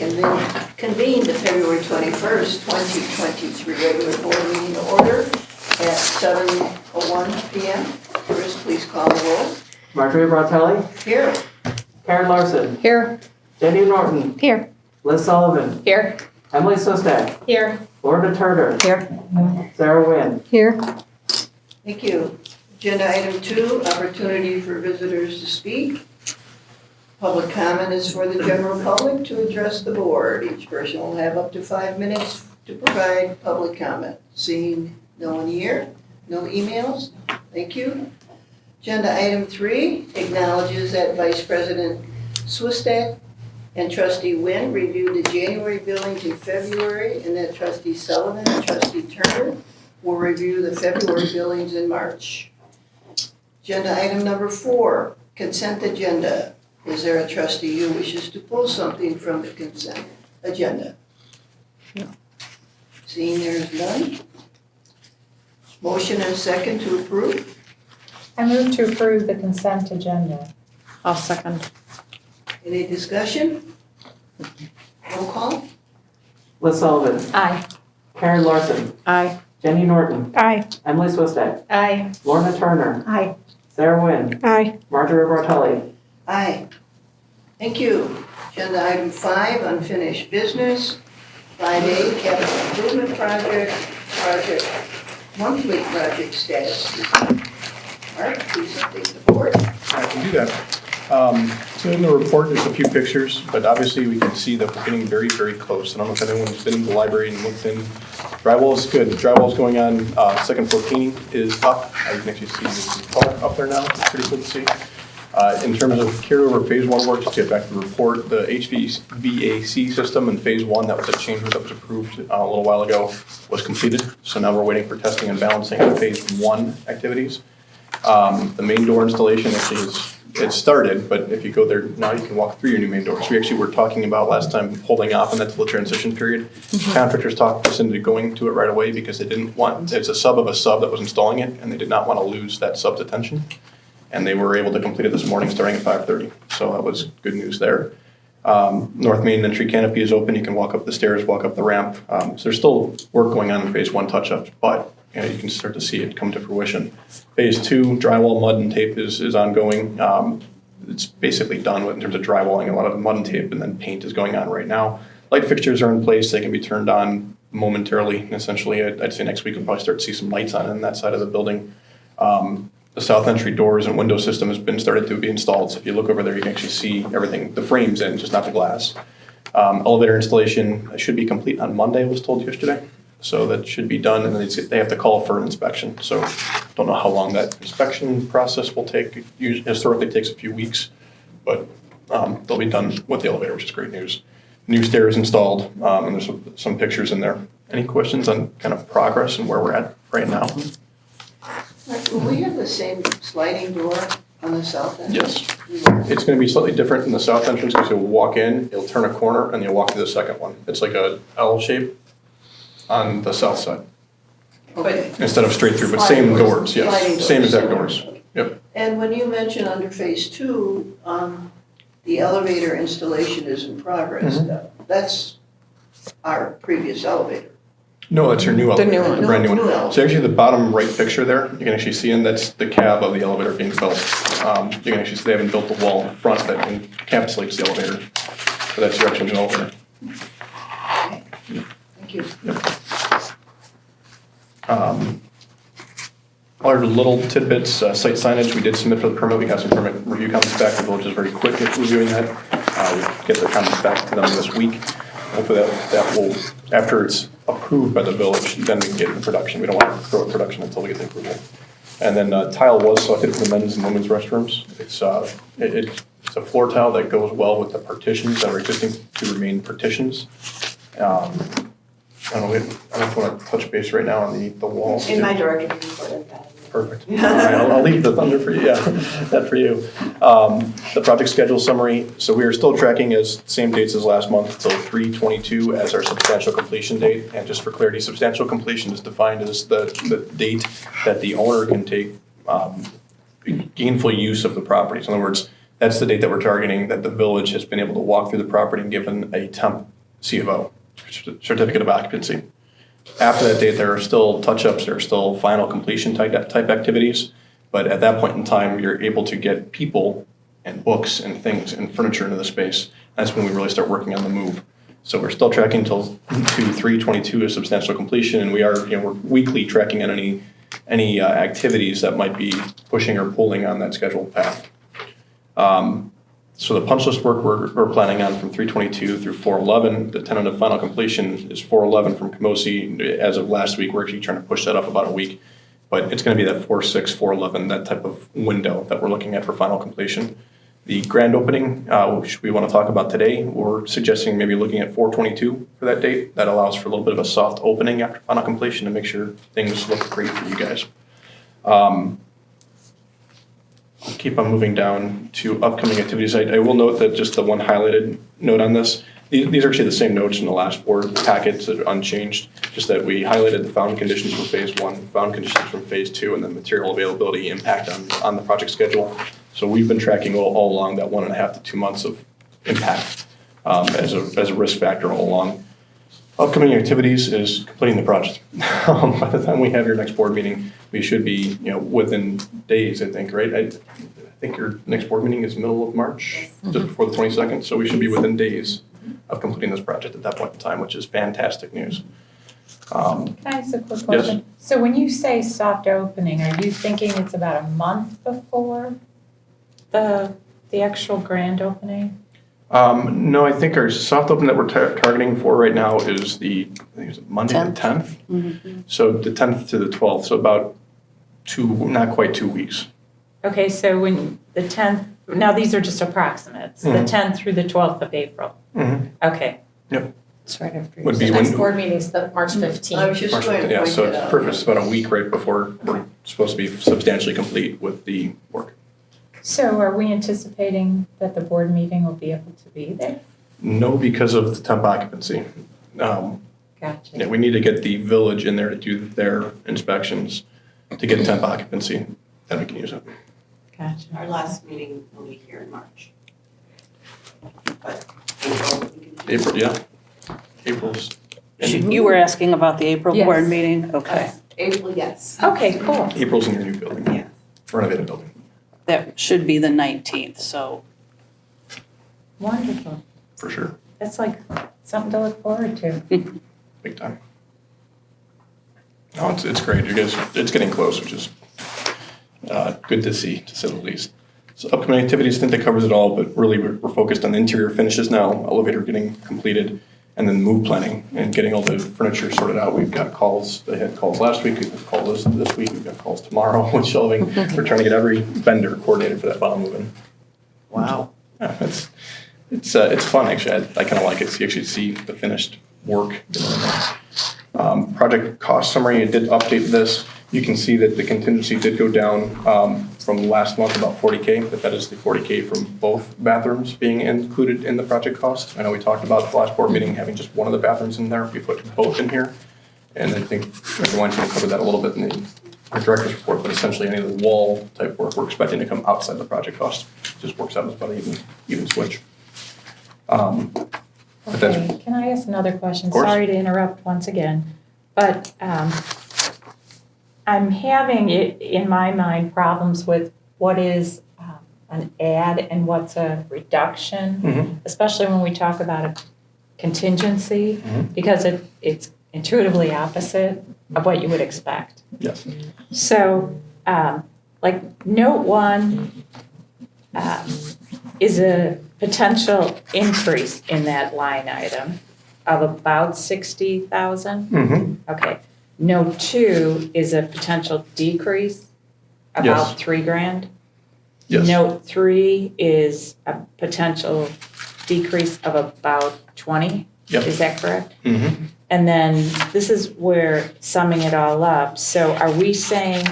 convene the February 21st, 2023 regular board meeting to order at 7:01 p.m. First, please call the roll. Marjorie Bratelli. Here. Karen Larson. Here. Jenny Norton. Here. Liz Sullivan. Here. Emily Sustak. Here. Lorna Turner. Here. Sarah Wynn. Here. Thank you. Agenda item 2, opportunity for visitors to speak. Public comment is for the general public to address the board. Each person will have up to 5 minutes to provide public comment. Seeing no one here, no emails, thank you. Agenda item 3 acknowledges that Vice President Swistak and Trustee Wynn reviewed the January billings in February, and that Trustee Sullivan and Trustee Turner will review the February billings in March. Agenda item number 4, consent agenda. Is there a trustee who wishes to pull something from the consent agenda? No. Seeing there is none. Motion and second to approve. I move to approve the consent agenda. I'll second. Any discussion? Roll call. Liz Sullivan. Aye. Karen Larson. Aye. Jenny Norton. Aye. Emily Sustak. Aye. Lorna Turner. Aye. Sarah Wynn. Aye. Marjorie Bratelli. Aye. Thank you. Agenda item 5, unfinished business. 5A, capital improvement project, monthly project status. Mark, please update the board. I can do that. So in the report, there's a few pictures, but obviously we can see that we're getting very, very close. I don't know if anyone's been in the library and looked in. Drywall is good. The drywall is going on. Second floor painting is up. You can actually see the color up there now. It's pretty cool to see. In terms of carryover phase 1 work, just to get back to the report, the HVAC system in phase 1, that was a change that was approved a little while ago, was completed. So now we're waiting for testing and balancing of phase 1 activities. The main door installation actually it's started, but if you go there now, you can walk through your new main doors. We actually were talking about last time holding off on that till the transition period. Contractors talked us into going to it right away because they didn't want, it's a sub of a sub that was installing it, and they did not want to lose that sub's attention. And they were able to complete it this morning starting at 5:30. So that was good news there. North main entry canopy is open. You can walk up the stairs, walk up the ramp. So there's still work going on in phase 1 touch-ups, but you can start to see it come to fruition. Phase 2, drywall, mud, and tape is ongoing. It's basically done in terms of drywalling. A lot of mud and tape, and then paint is going on right now. Light fixtures are in place. They can be turned on momentarily. Essentially, I'd say next week we'll probably start to see some lights on that side of the building. The south entry doors and window system has been started to be installed. So if you look over there, you can actually see everything, the frames in, just not the glass. Elevator installation should be complete on Monday, I was told yesterday. So that should be done, and then they have to call for an inspection. So don't know how long that inspection process will take. It usually, historically, it takes a few weeks, but they'll be done with the elevator, which is great news. New stairs installed, and there's some pictures in there. Any questions on kind of progress and where we're at right now? Will we have the same sliding door on the south end? Yes. It's going to be slightly different in the south entrance because you'll walk in, you'll turn a corner, and you'll walk to the second one. It's like a L shape on the south side. Okay. Instead of straight through, but same doors, yes. Same exact doors. Yep. And when you mentioned under phase 2, the elevator installation is in progress. That's our previous elevator. No, that's your new elevator. new one. The brand new New one. elevator. So actually the bottom right picture there, you can actually see, and that's the cab of the elevator being built. You can actually see they haven't built the wall in front that encapsulates the elevator. So that's your actual new elevator. Okay. Thank you. Yep. Other little tidbits, site signage, we did submit for the permit. We got some permit review comments back. The village is very quick at reviewing that. We get the comments back to them this week. Hopefully that will, after it's approved by the village, then we can get into production. We don't want to throw it production until we get the approval. And then tile was selected for the men's and women's restrooms. It's a floor tile that goes well with the partitions that are existing to remain partitions. I don't know if I want to touch base right now on the walls. In my director's report, that. Perfect. All right, I'll leave the thunder for you. Yeah, that for you. The project schedule summary. So we are still tracking as same dates as last month, till 3/22 as our substantial completion date. And just for clarity, substantial completion is defined as the date that the owner can take gainful use of the property. So in other words, That's the date that we're targeting, that the village has been able to walk through the property and given a temp C of O, certificate of occupancy. After that date, there are still touch-ups, there are still final completion type activities, but at that point in time, you're able to get people and books and things and furniture into the space. That's when we really start working on the move. So we're still tracking until Q3/22 is substantial completion, and we are, we're weekly tracking on any activities that might be pushing or pulling on that scheduled path. So the punch list work we're planning on from 3/22 through 4/11. The tentative final completion is 4/11 from Camosi. As of last week, we're actually trying to push that up about a week, but it's going to be that 4/6, 4/11, that type of window that we're looking at for final completion. The grand opening, which we want to talk about today, we're suggesting maybe looking at 4/22 for that date. That allows for a little bit of a soft opening after final completion to make sure things look great for you guys. I'll keep on moving down to upcoming activities. I will note that just the one highlighted note on this, these are actually the same notes in the last board packets that are unchanged, just that we highlighted the found conditions from phase 1, found conditions from phase 2, and then material availability impact on the project schedule. So we've been tracking all along that 1.5 to 2 months of impact as a risk factor all along. Upcoming activities is completing the project. By the time we have your next board meeting, we should be within days, I think, right? I think your next board meeting is middle of March, just before the 22nd. So we should be within days of completing this project at that point in time, which is fantastic news. Can I ask a quick question? Yes. So when you say soft opening, are you thinking it's about a month before the actual grand opening? No, I think our soft open that we're targeting for right now is Monday the 10th. Mm-hmm. So the 10th to the 12th, so about not quite 2 weeks. Okay, so when the 10th, now these are just approximates, the 10th through the 12th of April. Mm-hmm. Okay. Yep. It's right after. Would be The when- next board meeting is the March 15th. I was just going to Yeah, point so it it's out. perfect. It's about a week right before we're supposed to be substantially complete with the work. So are we anticipating that the board meeting will be able to be there? No, because of the temp occupancy. Gotcha. Yeah, we need to get the village in there to do their inspections to get temp occupancy, then we can use it. Gotcha. Our last meeting will be here in March. But April, we can do. April, yeah. April's. You were asking about the April Yes. board meeting? Okay. April, yes. Okay, cool. April's in your new building. Yeah. Renovated building. That should be the 19th, so. Wonderful. For sure. That's like something to look forward to. Big time. No, it's great. You guys, it's getting close, which is good to see, to say the least. So upcoming activities, I think that covers it all, but really we're focused on the interior finishes now, elevator getting completed, and then move planning and getting all the furniture sorted out. We've got calls, they had calls last week, we've got calls this week, we've got calls tomorrow with shelving. We're trying to get every vendor coordinated for that final move-in. Wow. Yeah, it's fun, actually. I kind of like it. So you actually see the finished work. Project cost summary, I did update this. You can see that the contingency did go down from last month, about 40K, but that is the 40K from both bathrooms being included in the project cost. I know we talked about the last board meeting having just one of the bathrooms in there. We put both in here. And I think everyone's going to cover that a little bit in our director's report, but essentially any of the wall type work we're expecting to come outside the project cost. Just works out as about an even switch. Okay, can I ask another question? Of course. Sorry to interrupt once again, but I'm having, in my mind, problems with what is an add and what's a reduction, especially when we talk about a contingency, because it's intuitively opposite of what you would expect. Yes. So, like note 1 is a potential increase in that line item of about 60,000. Okay. Note 2 is a potential decrease about Yes. $3,000. Yes. Note 3 is a potential decrease of about 20. Yep. Is that correct? Mm-hmm. And then this is where summing it all up. So are we saying,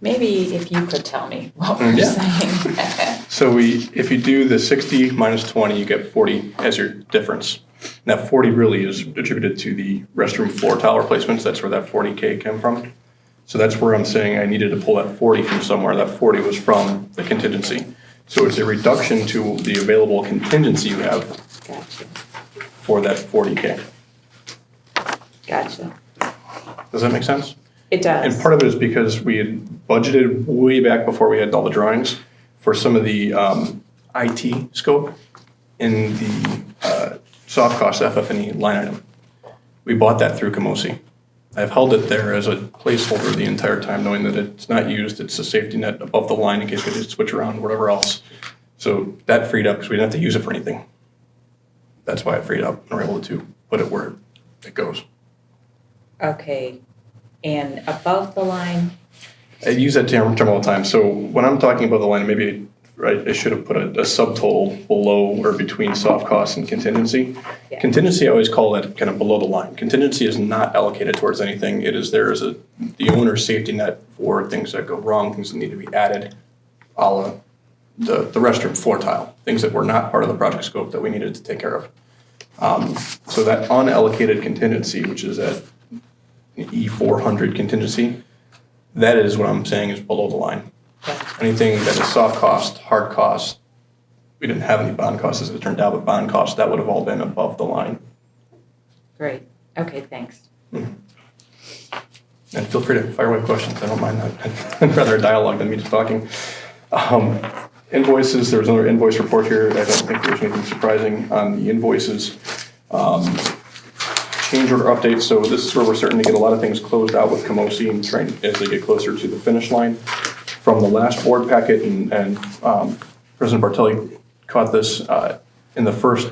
maybe if you could tell me what we're saying. So if you do the 60 minus 20, you get 40 as your difference. And that 40 really is attributed to the restroom floor tile replacements. That's where that 40K came from. So that's where I'm saying I needed to pull that 40 from somewhere. That 40 was from the contingency. So it's a reduction to the available contingency you have Gotcha. for that 40K. Gotcha. Does that make sense? It does. And part of it is because we had budgeted way back before we had all the drawings for some of the IT scope in the soft cost FF&E line item. We bought that through Camosi. I've held it there as a placeholder the entire time, knowing that it's not used. It's a safety net above the line in case we just switch around, whatever else. So that freed up because we didn't have to use it for anything. That's why it freed up and we're able to put it where it goes. Okay, and above the line, I use that term all the time. So when I'm talking about the line, maybe I should have put a subtotal below or between soft costs and contingency. Yeah. Contingency, I always call that kind of below the line. Contingency is not allocated towards anything. It is there as the owner's safety net for things that go wrong, things that need to be added, a la the restroom floor tile, things that were not part of the project scope that we needed to take care of. So that unallocated contingency, which is at E400 contingency, that is what I'm saying is below the line. Anything that is soft cost, hard cost, we didn't have any bond costs as it turned out, but bond costs, that would have all been above the line. great, okay, thanks. And feel free to fire away questions, I don't mind that. I'd rather a dialogue than me just talking. Invoices, there was another invoice report here. I don't think there's anything surprising on the invoices. Change order updates, so this is where we're starting to get a lot of things closed out with Camosi and trying as they get closer to the finish line. From the last board packet, and President Bartelli caught this in the first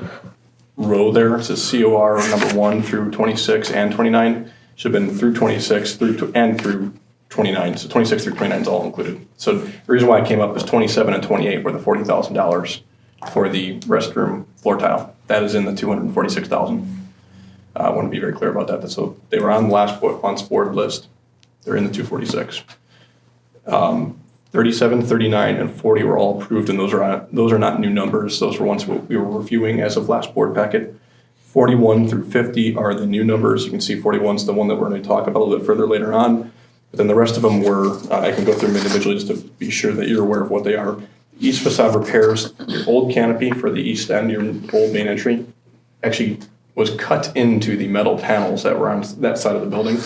row there. It says COR number 1 through 26 and 29. Should have been through 26 through 29. So 26 through 29 is all included. So the reason why I came up is 27 and 28 were the $40,000 for the restroom floor tile. That is in the $246,000. I want to be very clear about that. So they were on the last month's board list. They're in the 246. 37, 39, and 40 were all approved, and those are not new numbers. Those were ones we were reviewing as of last board packet. 41 through 50 are the new numbers. You can see 41 is the one that we're going to talk about a little bit further later on. But then the rest of them were, I can go through them individually just to be sure that you're aware of what they are. East facade repairs, your old canopy for the east end, your old main entry, actually was cut into the metal panels that were on that side of the building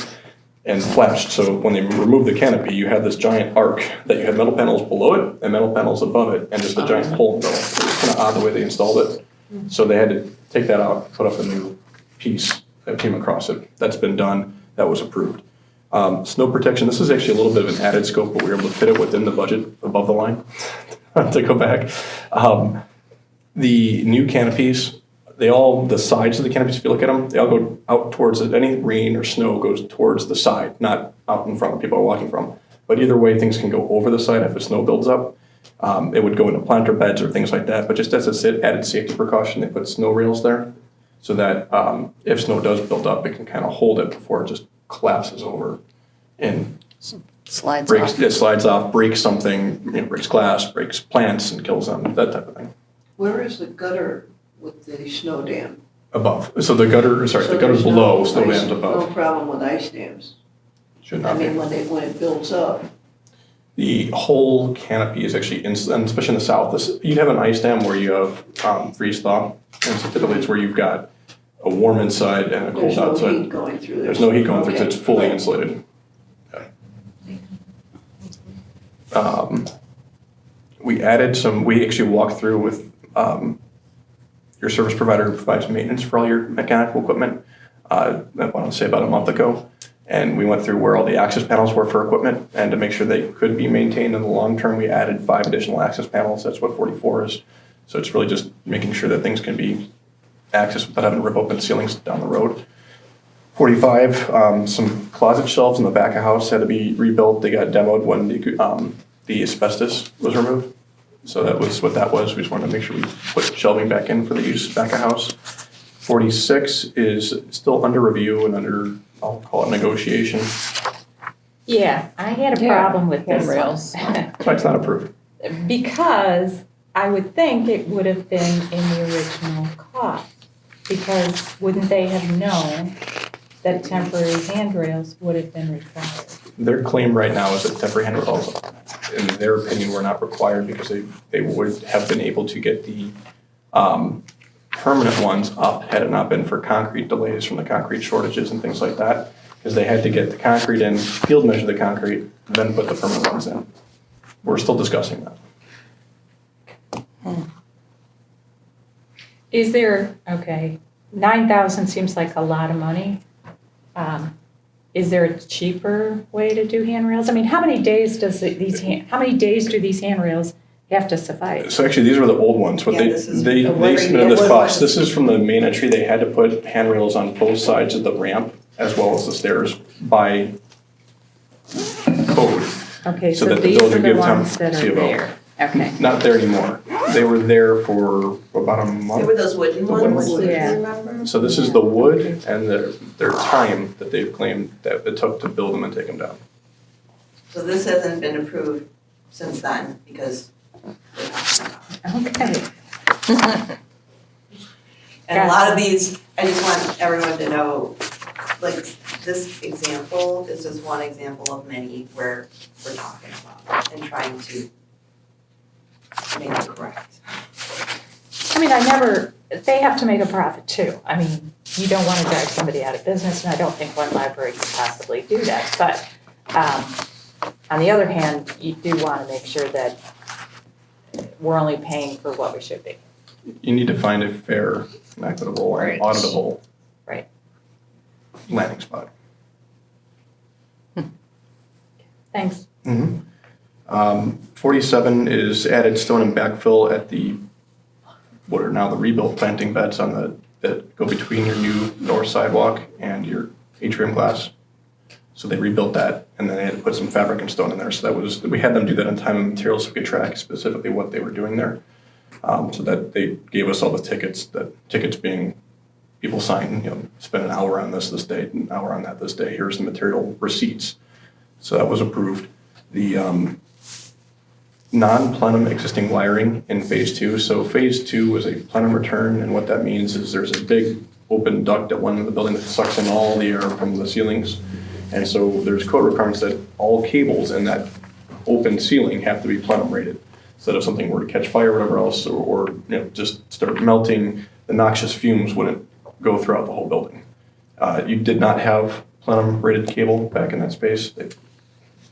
and flashed. So when they removed the canopy, you had this giant arc that you had metal panels below it and metal panels above it and just a giant hole in the middle. It was kind of odd the way they installed it. So they had to take that out, put up a new piece that came across it. That's been done. That was approved. Snow protection, this is actually a little bit of an added scope, but we were able to fit it within the budget above the line to go back. The new canopies, the sides of the canopies, if you look at them, they all go out towards it. Any rain or snow goes towards the side, not out in front where people are walking from. But either way, things can go over the side if the snow builds up. It would go into planter beds or things like that. But just as an added safety precaution, they put snow rails there so that if snow does build up, it can kind of hold it before it just collapses over and Slides breaks. off. It slides off, breaks something, breaks glass, breaks plants, and kills them. That type of thing. Where is the gutter with the snow dam? Above. So the gutter's there's below, snow ice- dam's above. No problem with ice dams. Should I not be. mean, when it builds up. The whole canopy is actually, and especially in the south, you'd have an ice dam where you have freeze thaw. And so typically it's where you've got a warm inside and a cold There's no outside. heat going through there. There's no heat going through, so Okay. it's fully insulated. We actually walked through with your service provider who provides maintenance for all your mechanical equipment, I want to say about a month ago. And we went through where all the access panels were for equipment, and to make sure they could be maintained in the long term, we added 5 additional access panels. That's what 44 is. So it's really just making sure that things can be accessed without having to rip open ceilings down the road. 45, some closet shelves in the back of house had to be rebuilt. They got demoed when the asbestos was removed. So that was what that was. We just wanted to make sure we put shelving back in for the use back of house. 46 is still under review and under, I'll call it negotiation. Yeah, I had a problem with this Handrails. one. So it's not approved. Because I would think it would have been in the original cost. Because wouldn't they have known that temporary handrails would have been required? Their claim right now is that temporary handrails, in their opinion, were not required because they would have been able to get the permanent ones up had it not been for concrete delays from the concrete shortages and things like that, because they had to get the concrete in, field measure the concrete, then put the permanent ones in. We're still discussing that. Is there, okay, 9,000 seems like a lot of money. Is there a cheaper way to do handrails? I mean, how many days do these handrails have to suffice? So actually, these were the old ones, but Yeah, they this is they the they submitted this wood cost. ones. This is from the main entry. They had to put handrails on both sides of the ramp as well as the stairs by code. Okay, So so that the these village are would the give town ones that C are of O. there. Okay, Not there anymore. They were there for about a month. There were those wooden The wooden ones, ones. do you Yeah. remember? So this is the wood and their time that they've claimed that it took to build them and take them down. So this hasn't been approved since then, because okay. and a lot of these, I just want everyone to know, like, this example is just one example of many where we're talking about and trying to make it correct. I mean, they have to make a profit too. I mean, you don't want to drive somebody out of business, and I don't think one library can possibly do that. But on the other hand, you do want to make sure that we're only paying for what we should be. You need to find a fair, and equitable, and Right. auditable Right. landing spot. Thanks. 47 is added stone and backfill at what are now the rebuilt planting beds that go between your new north sidewalk and your atrium glass. So they rebuilt that, and then they had to put some fabric and stone in there. So we had them do that on time and material so we could track specifically what they were doing there. So that they gave us all the tickets, being people sign, spend an hour on this date, an hour on that this day, here's the material receipts. So that was approved. The non-plenum existing wiring in phase 2. So phase 2 is a plenum return, and what that means is there's a big open duct at one end of the building that sucks in all the air from the ceilings. And so there's code requirements that all cables in that open ceiling have to be plenum rated. So that if something were to catch fire or whatever else, or just start melting, the noxious fumes wouldn't go throughout the whole building. You did not have plenum rated cable back in that space.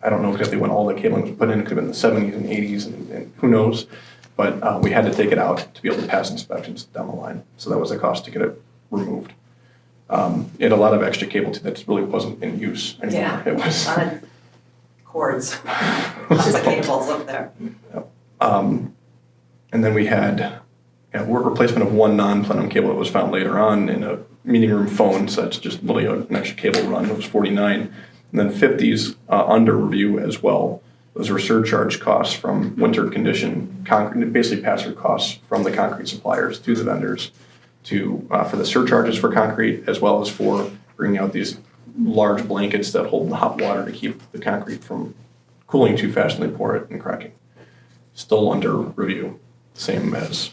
I don't know exactly when all the cabling was put in. It could have been the 70s and 80s and who knows. But we had to take it out to be able to pass inspections down the line. So that was the cost to get it removed. It had a lot of extra cable too that really wasn't in use anymore. Yeah. It was. A lot of cords, lots of cables up there. And then we had work replacement of one non-plenum cable that was found later on in a meeting room phone. So that's just literally an extra cable run. It was $49. And then 50s under review as well. Those were surcharge costs from winter condition concrete, basically pass-through costs from the concrete suppliers to the vendors for the surcharges for concrete, as well as for bringing out these large blankets that hold the hot water to keep the concrete from cooling too fast when they pour it and cracking. Still under review, same as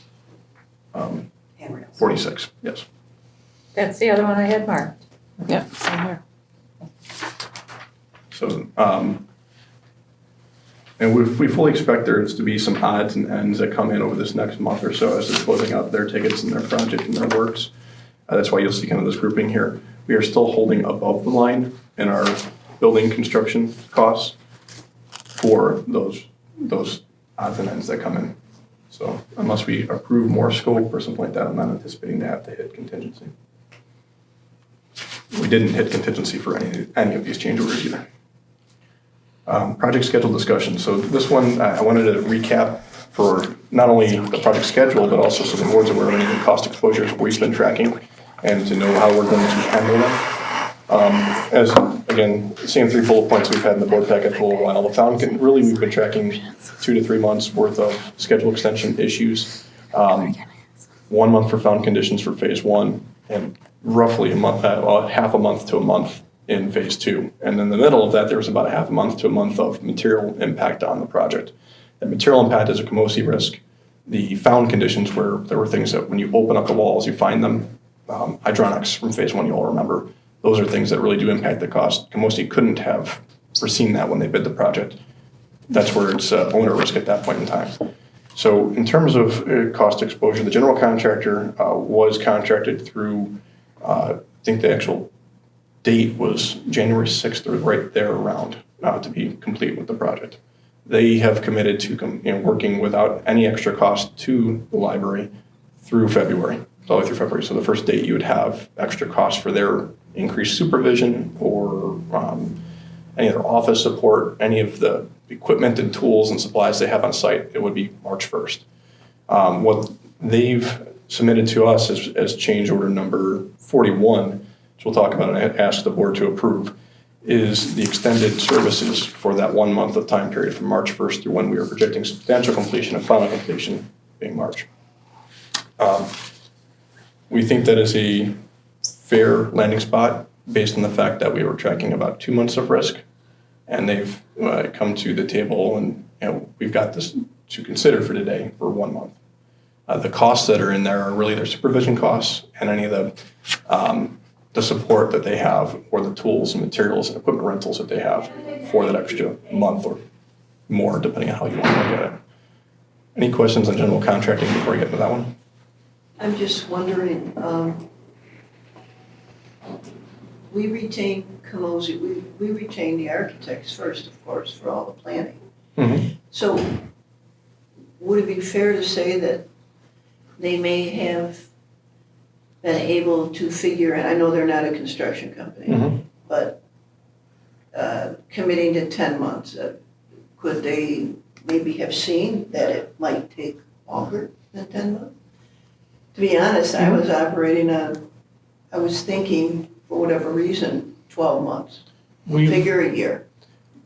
Handrails. 46, yes. That's the other one I had marked. Yep, same here. So, and we fully expect there to be some odds and ends that come in over this next month or so as they're closing out their tickets and their project and their works. That's why you'll see kind of this grouping here. We are still holding above the line in our building construction costs for those odds and ends that come in. So unless we approve more scope or something like that, I'm not anticipating to have to hit contingency. We didn't hit contingency for any of these change orders either. Project schedule discussion. So this one, I wanted to recap for not only the project schedule, but also so the board's aware of any of the cost exposures we've been tracking and to know how we're going to handle them. As, again, the same 3 bullet points we've had in the board packet for a while. The really we've been tracking 2 to 3 months worth of schedule extension issues. 1 month for found conditions for phase 1 and roughly a month, half a month to a month in phase 2. And in the middle of that, there was about a half a month to a month of material impact on the project. And material impact is a Camosi risk. The found conditions where there were things that when you open up the walls, you find them. Hydronics from phase 1, you all remember. Those are things that really do impact the cost. Camosi couldn't have foreseen that when they bid the project. That's where it's owner risk at that point in time. So in terms of cost exposure, the general contractor was contracted through, I think the actual date was January 6th or right there around to be complete with the project. They have committed to working without any extra cost to the library through February, all the way through February. So the first date you would have extra costs for their increased supervision or any of their office support, any of the equipment and tools and supplies they have on site, it would be March 1st. What they've submitted to us as change order number 41, which we'll talk about and ask the board to approve, is the extended services for that 1 month of time period from March 1st through when we are projecting substantial completion and final completion being March. We think that is a fair landing spot based on the fact that we were tracking about 2 months of risk, and they've come to the table and we've got this to consider for today for 1 month. The costs that are in there are really their supervision costs and any of the support that they have or the tools and materials and equipment rentals that they have for that extra month or more, depending on how you want to look at it. Any questions on general contracting before we get into that one? I'm just wondering, we retain Camosi, we retain the architects first, of course, for all the planning. Mm-hmm. So would it be fair to say that they may have been able to figure, and I know they're not a construction company, Mm-hmm. but committing to 10 months, could they maybe have seen that it might take longer than 10 months? To be honest, I was operating on, I was thinking, for whatever reason, 12 months, figure a year.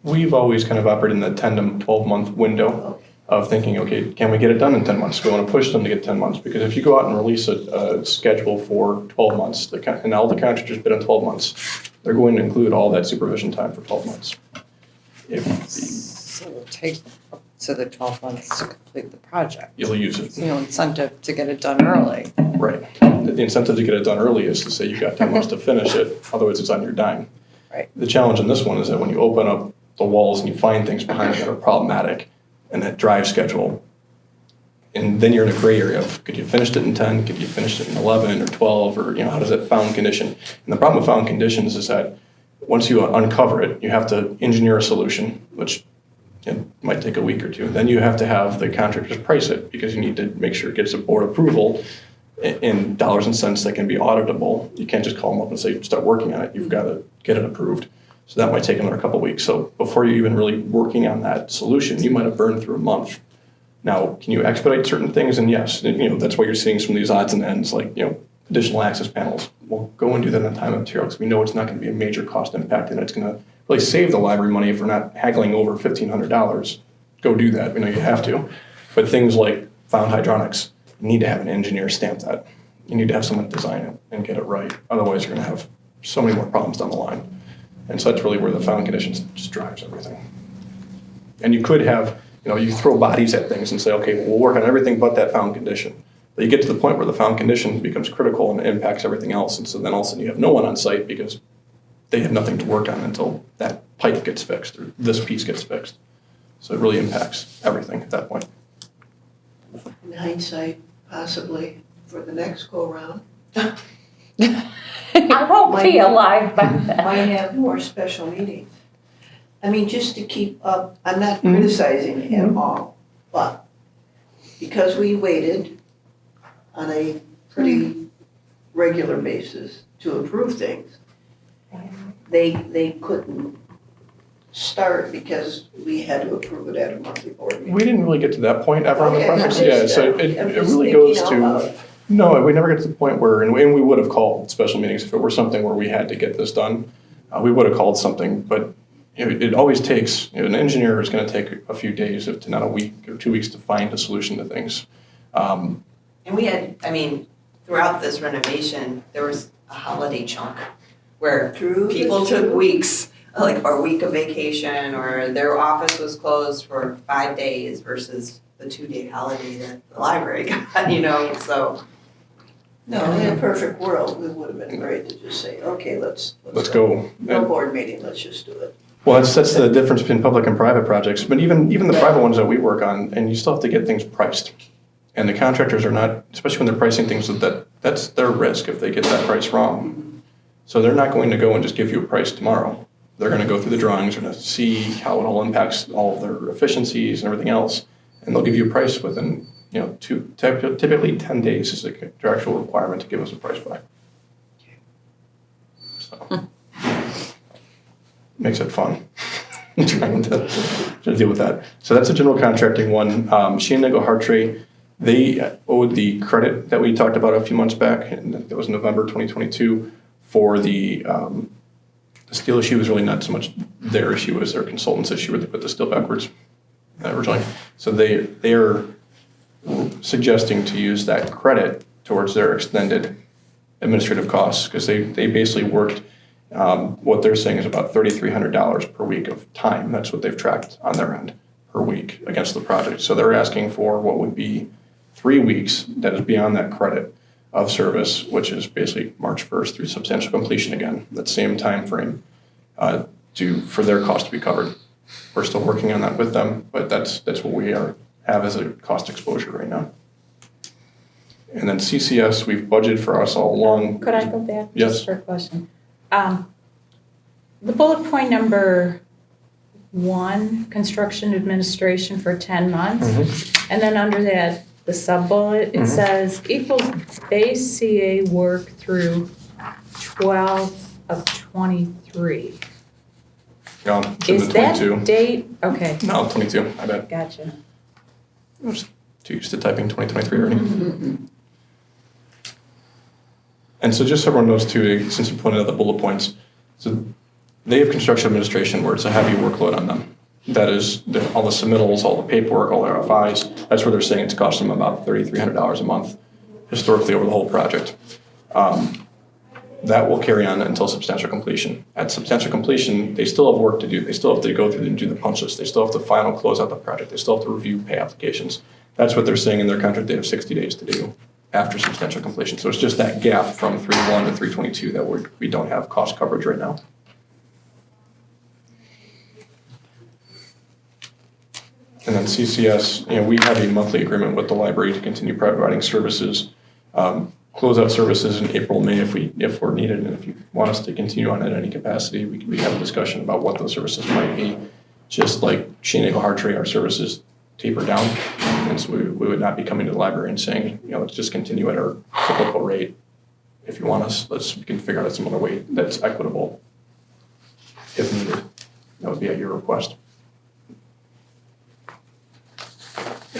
We've always kind of operated in the 10 to 12 month window of thinking, okay, can we get it done in 10 months? We want to push them to get 10 months because if you go out and release a schedule for 12 months, and all the contractors bid on 12 months, they're going to include all that supervision time for 12 months. So it'll take up to the 12 months to complete the project. You'll use it. It's no incentive to get it done early. Right. The incentive to get it done early is to say you've got 10 months to finish it, otherwise it's on your dime. Right. The challenge in this one is that when you open up the walls and you find things behind it that are problematic and that drive schedule, and then you're in a gray area of could you finish it in 10, could you finish it in 11 or 12, or how does it found condition? And the problem with found conditions is that once you uncover it, you have to engineer a solution, which it might take a week or two. Then you have to have the contractors price it because you need to make sure it gets a board approval in dollars and cents that can be auditable. You can't just call them up and say, start working on it. You've got to get it approved. So that might take another couple of weeks. So before you're even really working on that solution, you might have burned through a month. Now, can you expedite certain things? And yes, that's why you're seeing some of these odds and ends, like, additional access panels. We'll go and do that on time and material because we know it's not going to be a major cost impact and it's going to really save the library money if we're not haggling over $1,500. Go do that. We know you have to. But things like found hydronics, you need to have an engineer stamp that. You need to have someone design it and get it right. Otherwise, you're going to have so many more problems down the line. And so that's really where the found conditions just drives everything. And you could have, you throw bodies at things and say, okay, well, we'll work on everything but that found condition. But you get to the point where the found condition becomes critical and impacts everything else. And so then all of a sudden you have no one on site because they have nothing to work on until that pipe gets fixed or this piece gets fixed. So it really impacts everything at that point. In hindsight, possibly for the next go-round, I won't be alive by then. might have more special meetings. I mean, just to keep up, I'm not criticizing at all, but because we waited on a pretty regular basis to approve things, they couldn't start because we had to approve it at a monthly board meeting. We didn't really get to that point ever on the Okay, project. I'm Yeah, just- so I'm it just really thinking goes out to, loud. no, we never get to the point where, and we would have called special meetings if it were something where we had to get this done. We would have called something, but it always takes, an engineer is going to take a few days, if not a week or 2 weeks to find a solution to things. And we had, throughout this renovation, there was a holiday chunk where people took weeks, like a week of vacation, or their office was closed for 5 days versus the 2-day holiday that the library got, so. No, in a perfect world, it would have been great to just say, okay, let's Let's go. No board meeting, let's just do it. Well, that's the difference between public and private projects, but even the private ones that we work on, and you still have to get things priced. And the contractors are not, especially when they're pricing things, that's their risk if they get that price wrong. So they're not going to go and just give you a price tomorrow. They're going to go through the drawings, they're going to see how it all impacts all of their efficiencies and everything else, and they'll give you a price within, typically 10 days is the contractual requirement to give us a price by. So, makes it fun trying to deal with that. So that's a general contracting one. Shenango Hartree, they owed the credit that we talked about a few months back, and that was November 2022, for the steel issue. Was really not so much their issue as their consultant's issue, where they put the steel backwards originally. So they are suggesting to use that credit towards their extended administrative costs, because they basically worked what they're saying is about $3,300 per week of time. That's what they've tracked on their end per week against the project. So they're asking for what would be 3 weeks that is beyond that credit of service, which is basically March 1st through substantial completion again, that same time frame, for their cost to be covered. We're still working on that with them, but that's what we have as a cost exposure right now. And then CCS, we've budgeted for us all along. Could I go back Yes. just for a question? The bullet point number 1, construction administration for 10 months. Mm-hmm. And then under that, the sub-bullet, it says equals base CA work through 12 of 23. Yeah, Is that 22. date? Okay, No, 22, I bet. gotcha. I was too used to typing 2023 already. And so just so everyone knows too, since you pointed out the bullet points, so they have construction administration where it's a heavy workload on them. That is all the submittals, all the paperwork, all the RFIs. That's where they're saying it's costing them about $3,300 a month historically over the whole project. That will carry on until substantial completion. At substantial completion, they still have work to do. They still have to go through and do the punch list. They still have to final close out the project. They still have to review pay applications. That's what they're saying in their contract. They have 60 days to do after substantial completion. So it's just that gap from 3/1 to 3/22 that we don't have cost coverage right now. And then CCS, we have a monthly agreement with the library to continue providing services, closeout services in April, May if we're needed, and if you want us to continue on in any capacity, we have a discussion about what those services might be. Just like Shenango Hartree, our services taper down, and so we would not be coming to the library and saying, let's just continue at our typical rate. If you want us, we can figure out some other way that's equitable if needed. That would be at your request.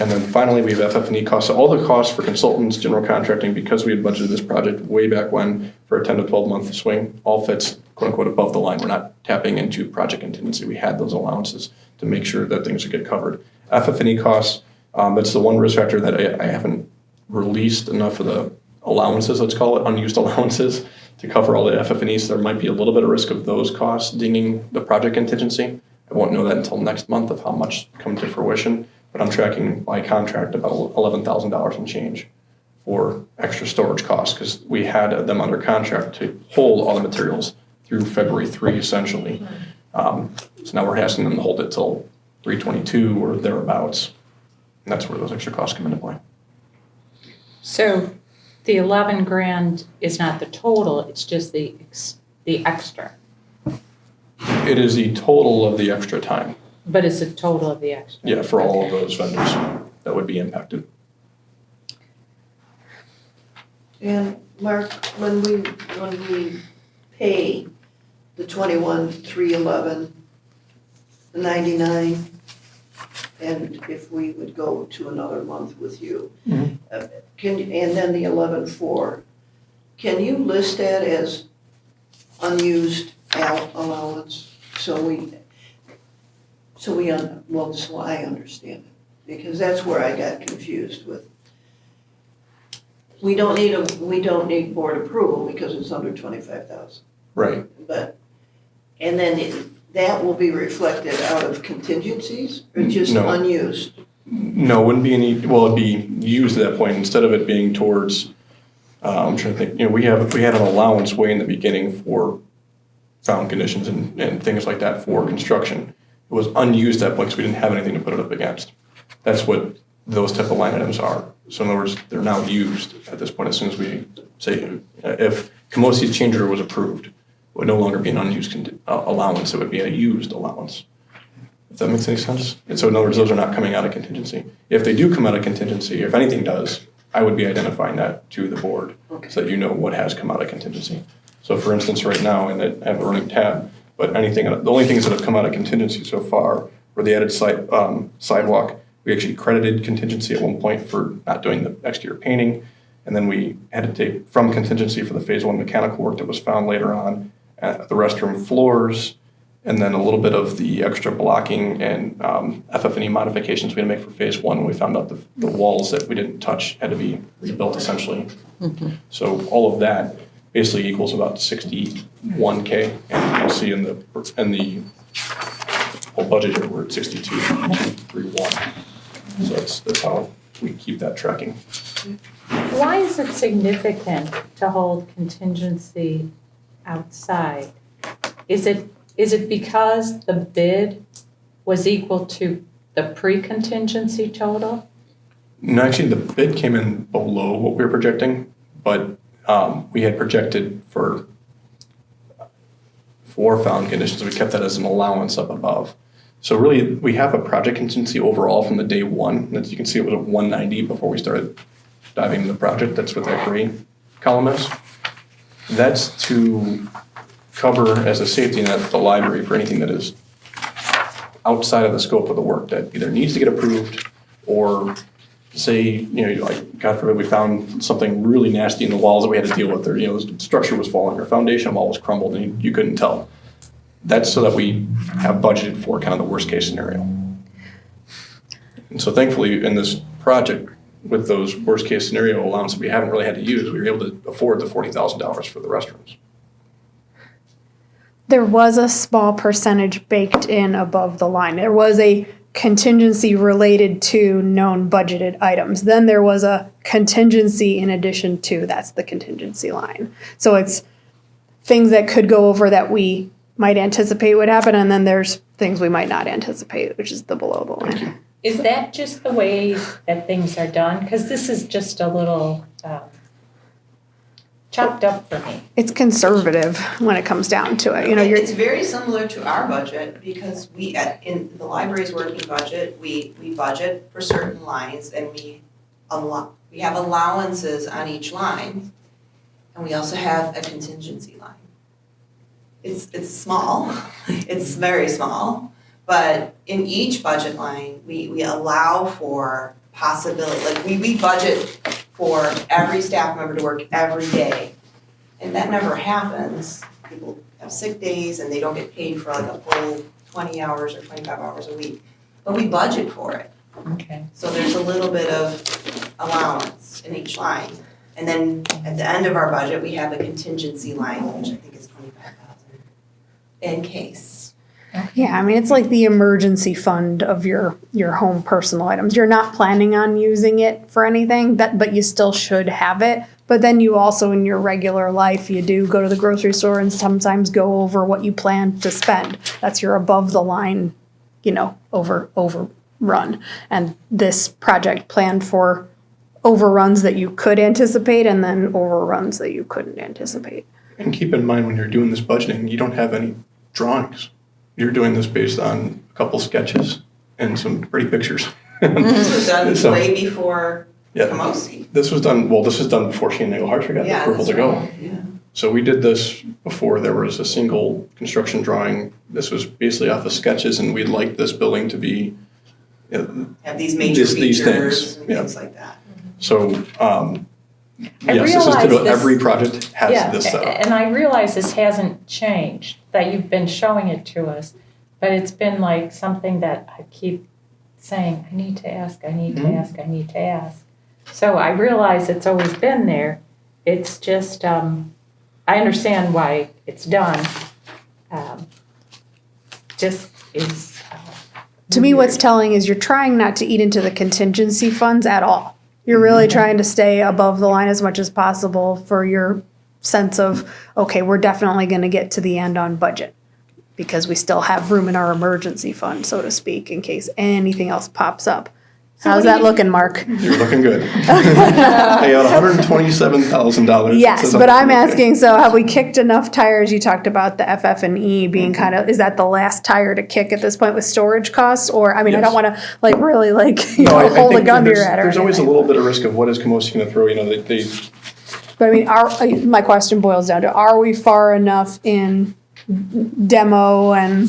And then finally, we have FF&E costs. So all the costs for consultants, general contracting, because we had budgeted this project way back when for a 10 to 12 month swing, all fits quote unquote above the line. We're not tapping into project contingency. We had those allowances to make sure that things would get covered. FF&E costs, that's the one risk factor that I haven't released enough of the allowances, let's call it, unused allowances, to cover all the FF&E. So there might be a little bit of risk of those costs dinging the project contingency. I won't know that until next month of how much comes to fruition. But I'm tracking by contract about $11,000 and change for extra storage costs, because we had them under contract to hold all the materials through February 3, essentially. So now we're asking them to hold it till 3/22 or thereabouts. And that's where those extra costs come into play. So the 11 grand is not the total, it's just the extra, It is the total of the extra time. but it's the total of the extra. Yeah, for all Okay. of those vendors that would be impacted. And Mark, when we pay the 21,311, the 99, and if we would go to another month with you, Mhm. and then the 11,400, can you list that as unused allowance? So I understand it, because that's where I got confused with. We don't need board approval because it's under 25,000. Right. And then that will be reflected out of contingencies or just No. unused? No, wouldn't be any, well, it'd be used at that point instead of it being towards, I'm trying to think, we had an allowance way in the beginning for found conditions and things like that for construction. It was unused at that point because we didn't have anything to put it up against. That's what those type of line items are. So in other words, they're now used at this point as soon as we say, if Camosi's change order was approved, it would no longer be an unused allowance, it would be a used allowance. If that makes any sense? And so in other words, those are not coming out of contingency. If they do come out of contingency, if anything does, I would be identifying that to the board so that you know what has come out of contingency. So for instance, right now, and I have a running tab, but the only things that have come out of contingency so far were the added sidewalk. We actually credited contingency at one point for not doing the exterior painting. And then we had to take from contingency for the phase 1 mechanical work that was found later on at the restroom floors, and then a little bit of the extra blocking and FF&E modifications we had to make for phase 1 when we found out the walls that we didn't touch had to be rebuilt essentially. So all of that basically equals about 61K, and you'll see in the whole budget here we're at 62,231. So that's how we keep that tracking. Why is it significant to hold contingency outside? Is it because the bid was equal to the pre-contingency total? No, actually the bid came in below what we were projecting, but we had projected for found conditions. We kept that as an allowance up above. So really, we have a project contingency overall from the day one. As you can see, it was at 190 before we started diving into the project. That's what that gray column is. That's to cover as a safety net the library for anything that is outside of the scope of the work that either needs to get approved or say, like God forbid we found something really nasty in the walls that we had to deal with, or the structure was falling, or foundation wall was crumbled and you couldn't tell. That's so that we have budgeted for kind of the worst case scenario. And so thankfully in this project with those worst case scenario allowances we haven't really had to use, we were able to afford the $40,000 for the restrooms. There was a small percentage baked in above the line. There was a contingency related to known budgeted items. Then there was a contingency in addition to, that's the contingency line. So it's things that could go over that we might anticipate would happen, and then there's things we might not anticipate, which is the below the line. Is that just the way that things are done? Because this is just a little chopped up for me. It's conservative when it comes down to it. It's very similar to our budget because in the library's working budget, we budget for certain lines and we have allowances on each line, and we also have a contingency line. It's small, it's very small, but in each budget line, we allow for possibility, like we budget for every staff member to work every day. And that never happens. People have sick days and they don't get paid for like a full 20 hours or 25 hours a week. But we budget for it. Okay. So there's a little bit of allowance in each line. And then at the end of our budget, we have a contingency line, which I think is $25,000 in case. Yeah, I mean, it's like the emergency fund of your home personal items. You're not planning on using it for anything, but you still should have it. But then you also, in your regular life, you do go to the grocery store and sometimes go over what you plan to spend. That's your above the line, overrun. And this project planned for overruns that you could anticipate and then overruns that you couldn't anticipate. And keep in mind when you're doing this budgeting, you don't have any drawings. You're doing this based on a couple sketches and some pretty pictures. This was done way before Camosi. This was done before Shane Nagle Hartford got the approval to go. Right, yeah. So we did this before there was a single construction drawing. This was basically off of sketches, and we'd like this building to be Have these major these features things, and yeah. things like that. So, yes, this is typical. Every project has this setup. And I realize this hasn't changed, that you've been showing it to us, but it's been like something that I keep saying, I need to ask, I need to ask, I need to ask. So I realize it's always been there. It's just, I understand why it's done. To me, what's telling is you're trying not to eat into the contingency funds at all. You're really trying to stay above the line as much as possible for your sense of, okay, we're definitely gonna get to the end on budget. Because we still have room in our emergency fund, so to speak, in case anything else pops up. How's that looking, Mark? You're looking good. I got $127,000. Yes, but I'm asking, so have we kicked enough tires? You talked about the FF&E being kind of, is that the last tire to kick at this point with storage costs? Or, I mean, I don't Yes. want to like really like, you No, know, I hold a think gun to your head or there's always a anything. little bit of risk of what is Camosi going to throw, you know, they But I mean, my question boils down to, are we far enough in demo and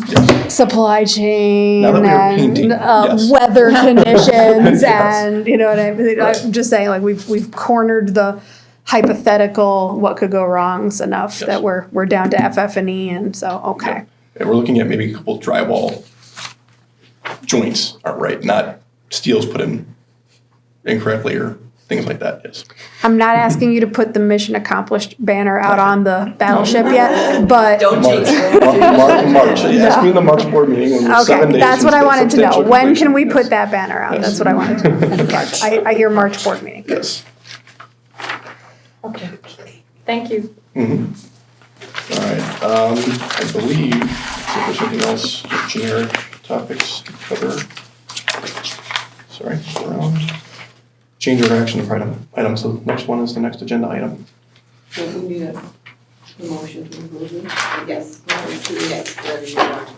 supply chain Now that we are painting, and yes. weather conditions Yes. and, you know what I mean? Right. I'm just saying, like, we've cornered the hypothetical, what could go wrongs enough Yes. that we're down to FF&E, and so, okay. And we're looking at maybe a couple drywall joints aren't right, not steels put in incorrectly or things like that, yes. I'm not asking you to put the mission accomplished banner out on the battleship yet, but. Don't March, jinx it. March. Ask me in the March board meeting when we're 7 Okay, days. that's what I since wanted to know. substantial When can we completion, put that banner out? Yes. That's what I wanted to know. March. I hear March board meeting. Yes. Okay, thank you. All right, I believe, if there's anything else, generic topics to cover. Sorry, around. Change order action item, so the next one is the next agenda item. So we need a motion to approve it. Yes, whatever you want.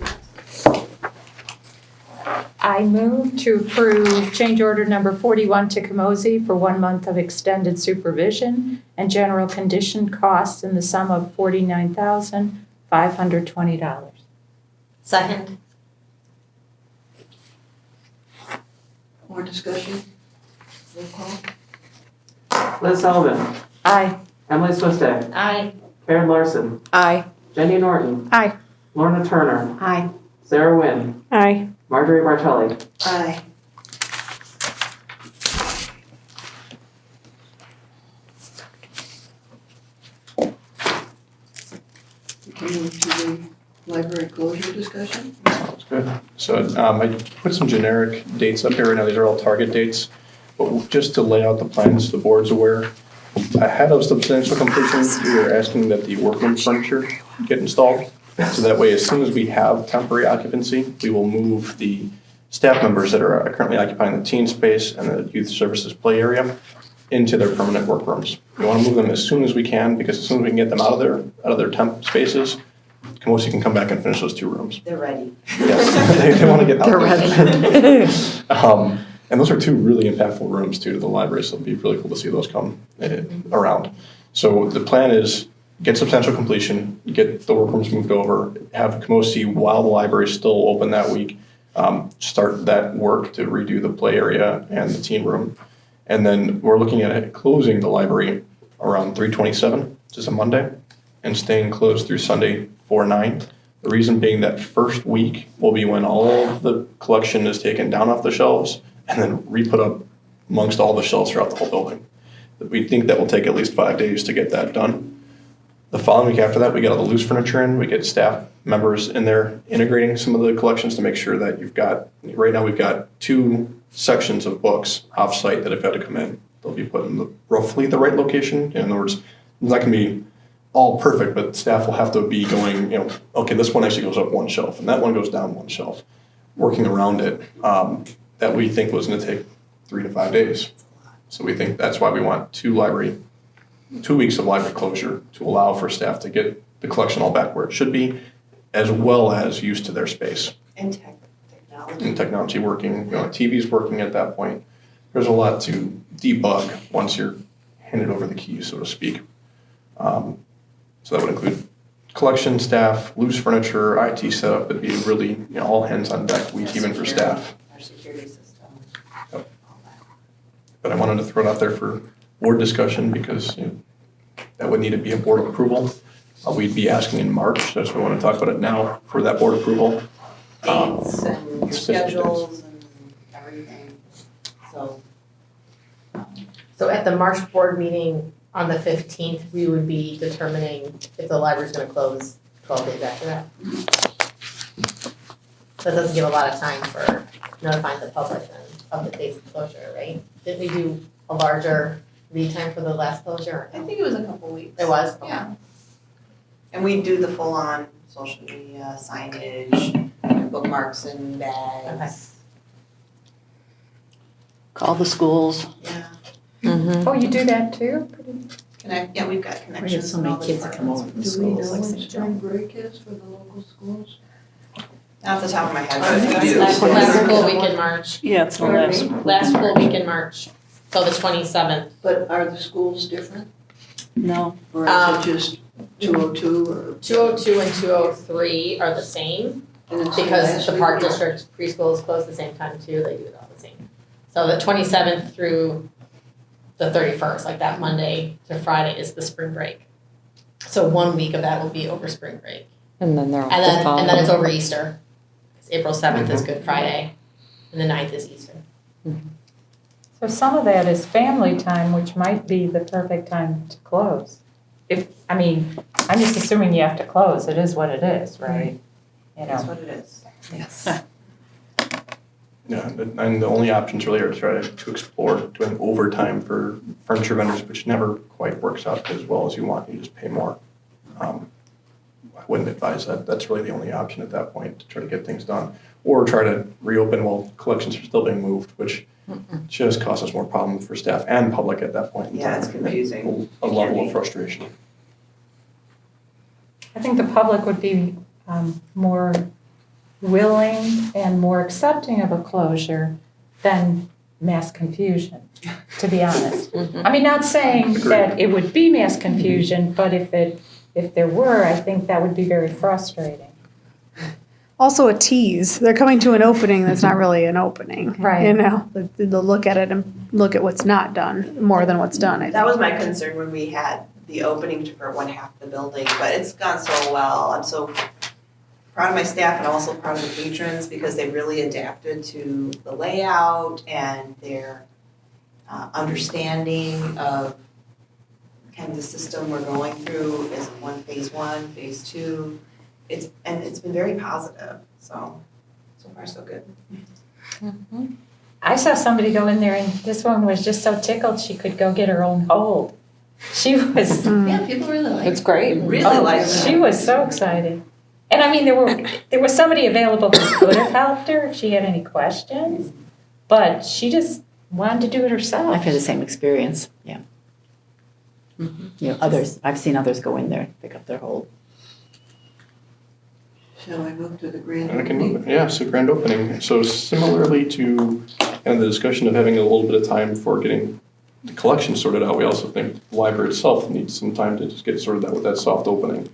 I move to approve change order number 41 to Camosi for 1 month of extended supervision and general condition costs in the sum of $49,520. Second. More discussion? Roll call? Liz Sullivan, Aye. Emily Swistek, Aye. Karen Larson, Aye. Jenny Norton, Aye. Lorna Turner, Aye. Sarah Wynn, Aye. Marjorie Bartelli. Aye. We can move to the library closure discussion. Sounds good. So I put some generic dates up here right now. These are all target dates. But just to lay out the plans, the board's aware. Ahead of substantial completion, we are asking that the workroom furniture get installed. So that way, as soon as we have temporary occupancy, we will move the staff members that are currently occupying the teen space and the youth services play area into their permanent workrooms. We want to move them as soon as we can, because as soon as we can get them out of their temp spaces, Camosi can come back and finish those 2 rooms. They're ready. Yes, they want to get out. They're ready. And those are 2 really impactful rooms too to the library, so it'll be really cool to see those come around. So the plan is get substantial completion, get the workrooms moved over, have Camosi while the library is still open that week, start that work to redo the play area and the teen room. And then we're looking at closing the library around 3/27, which is a Monday, and staying closed through Sunday 4/9. The reason being that first week will be when all of the collection is taken down off the shelves and then re-put up amongst all the shelves throughout the whole building. We think that will take at least 5 days to get that done. The following week after that, we get all the loose furniture in, we get staff members in there integrating some of the collections to make sure that right now we've got 2 sections of books off-site that have had to come in. They'll be put in roughly the right location. In other words, it's not going to be all perfect, but staff will have to be going, okay, this one actually goes up 1 shelf and that one goes down 1 shelf, working around it. That we think was going to take 3 to 5 days. So we think that's why we want 2 weeks of library closure to allow for staff to get the collection all back where it should be, as well as used to their space. And technology. And technology working, TV's working at that point. There's a lot to debug once you're handed over the keys, so to speak. So that would include collection staff, loose furniture, IT setup. It'd be really, all hands on deck week, even for staff. Our security system. Yep. But I wanted to throw it out there for board discussion because that would need to be a board approval. We'd be asking in March, that's why we want to talk about it now for that board approval. Dates and your specific dates. schedules and everything, so. So at the March board meeting on the 15th, we would be determining if the library's gonna close 12 days after that. That doesn't give a lot of time for notifying the public then of the dates of closure, right? Didn't we do a larger lead time for the last closure? I think it was a couple weeks. It was? Yeah. And we do the full-on social media, signage, bookmarks and bags. Call the schools. Yeah, Mm-hmm. Oh, you do that too? yeah, we've got connections. so in many all the kids that come over departments. from Do we know schools like when St. spring Joe. break is for the local schools? Not off the top of my head, but we do. Last full week in March, Yeah, it's the last. last full week in March, till the 27th. But are the schools different? No, Or is it just 202 or? 202 and 203 are the same, and it's because last the week? Park District preschools close at the same time too, they do it all the same. So the 27th through the 31st, like that Monday to Friday is the spring break. So 1 week of that will be over spring break. And then they're off And the then following. it's over Easter. 'Cause April 7th is Good Friday, and the 9th is Easter. So some of that is family time, which might be the perfect time to close. I'm just assuming you have to close, it is what it is, right? You That's know, what it is. Yes. Yeah, and the only options really are to try to explore doing overtime for furniture vendors, which never quite works out as well as you want. You just pay more. I wouldn't advise that. That's really the only option at that point, to try to get things done. Or try to reopen while collections are still being moved, which just causes more problem for staff and public at that point in time. Yeah, it's confusing. A level of frustration. I think the public would be more willing and more accepting of a closure than mass confusion, to be honest. I mean, not saying that it would be mass confusion, but if there were, I think that would be very frustrating. Also a tease. They're coming to an opening that's not really an opening. Right. You know, they'll look at it and look at what's not done more than what's done, I think. That was my concern when we had the opening for one half of the building, but it's gone so well. I'm so proud of my staff and also proud of the patrons, because they really adapted to the layout and their understanding of kind of the system we're going through is phase one, phase two. It's been very positive, so far so good. I saw somebody go in there and this one was just so tickled she could go get her own hold. She was, Yeah, people really like it. it's great. Really like it. she was so excited. And I mean, there was somebody available who could have helped her if she had any questions, but she just wanted to do it herself. I've had the same experience, yeah. You know, I've seen others go in there and pick up their hold. Shall I move to the grand I can opening? move it. Yeah, so grand opening. So similarly to kind of the discussion of having a little bit of time for getting the collection sorted out, we also think the library itself needs some time to just get sorted out with that soft opening.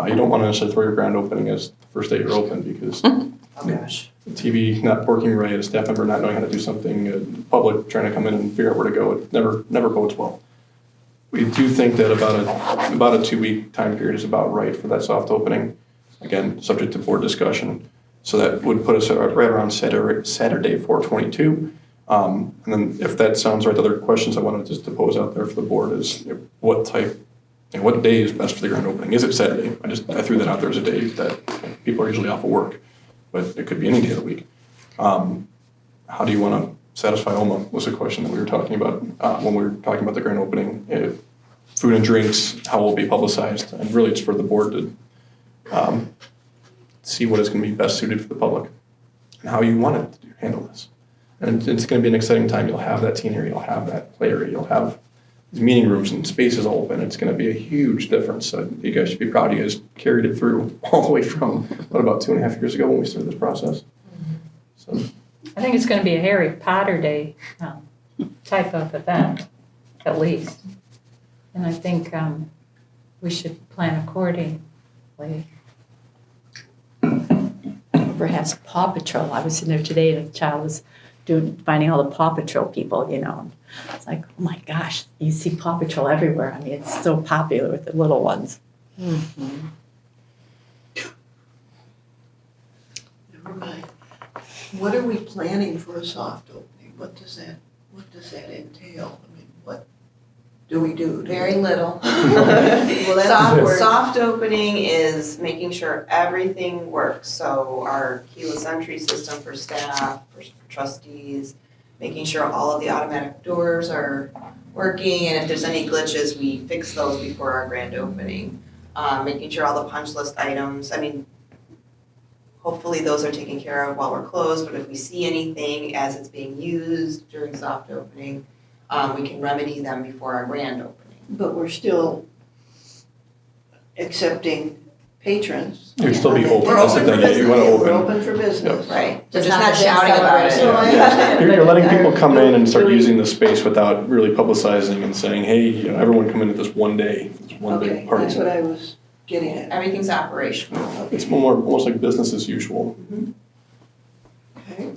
You don't want to necessarily throw your grand opening as the first day you're open, because Oh gosh. the TV not working right, a staff member not knowing how to do something, the public trying to come in and figure out where to go, it never bodes well. We do think that about a 2-week time period is about right for that soft opening. Again, subject to board discussion. So that would put us at right around Saturday, 4/22. And then if that sounds right, the other questions I wanted just to pose out there for the board is, what day is best for the grand opening? Is it Saturday? I threw that out there as a day that people are usually off of work, but it could be any day of the week. How do you want to satisfy OMA was a question that we were talking about when we were talking about the grand opening. Food and drinks, how will it be publicized? And really it's for the board to see what is going to be best suited for the public and how you want it to handle this. And it's going to be an exciting time. You'll have that teen area, you'll have that play area, you'll have these meeting rooms and spaces all open. It's going to be a huge difference. So you guys should be proud you guys carried it through all the way from, about 2.5 years ago when we started this process. So I think it's going to be a Harry Potter Day type of event, at least. And I think we should plan accordingly. Perhaps Paw Patrol. I was sitting there today and a child was finding all the Paw Patrol people, you know. It's like, oh my gosh, you see Paw Patrol everywhere. I mean, it's so popular with the little ones. Never mind. What are we planning for a soft opening? What does that entail? I mean, what do we do? Very little. Well, that's Soft opening is making sure everything works. So our keyless entry system for staff, for trustees, making sure all of the automatic doors are working, and if there's any glitches, we fix those before our grand opening. Making sure all the punch list items, I mean, hopefully those are taken care of while we're closed, but if we see anything as it's being used during soft opening, we can remedy them before our grand opening. But we're still accepting patrons. You'd still be open, We're that's the open for thing, you wanna We're open. open for business. Right, we're Just just not not the big shouting about it. celebration. You're letting people come in and start using the space without really publicizing and saying, hey, you know, everyone come in at this one day, this one Okay, big party. that's what I was getting at. Everything's operational. It's more, almost like business as usual. Okay.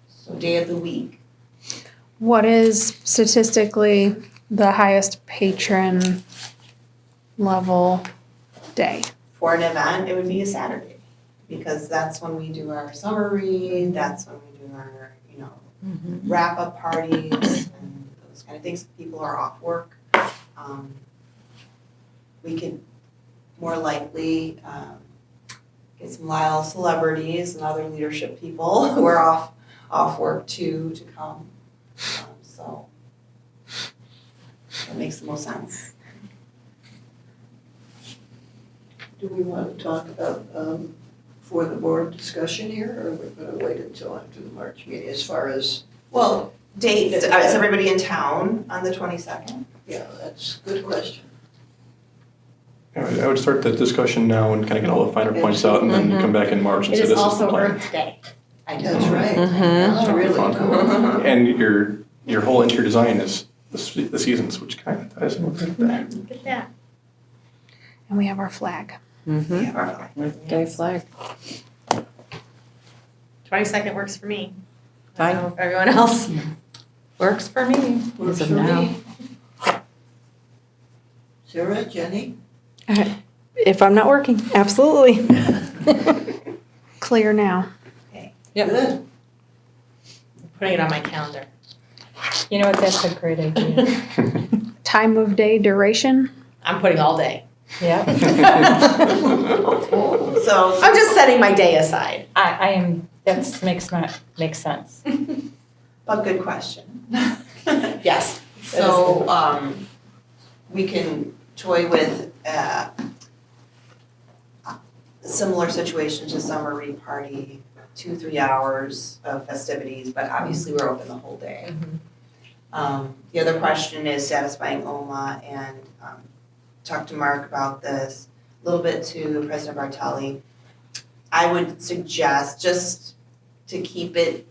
So day of the week, What is statistically the highest patron level day? for an event, it would be a Saturday, because that's when we do our summer read, that's when we do our, you know, wrap-up parties and those kind of things. People are off work. We could more likely get some Lisle celebrities and other leadership people who are off work to come. So that makes the most sense. Do we want to talk about for the board discussion here, or we're going to wait until after the March meeting as far as, Well, dates, is everybody in town on the 22nd? yeah, that's a good question. I would start the discussion now and kind of get all the finer points out and then come back in March and It say is this is the also plan. Earth Day. I do. That's right. Mm-hmm. That's really Fun. cool. And your whole interior design is the seasons, which kind of ties in with it there. Look at that. And we have our flag. We have our flag. Gay flag. 22nd works for me. I Fine. don't know if everyone else. Works for me. Works of for now. me. Sarah, Jenny? If I'm not working, absolutely. Clear now. Yep. Good. Putting it on my calendar. You know what, that's a great idea. Time of day, duration. I'm putting all day. Yeah, So, I'm just setting my day aside. I am, makes sense. but good question. Yes. So, we can toy with similar situation to summer read party, 2-3 hours of festivities, but obviously we're open the whole day. The other question is satisfying OMA, and talked to Mark about this, a little bit to President Bartelli. I would suggest just to keep it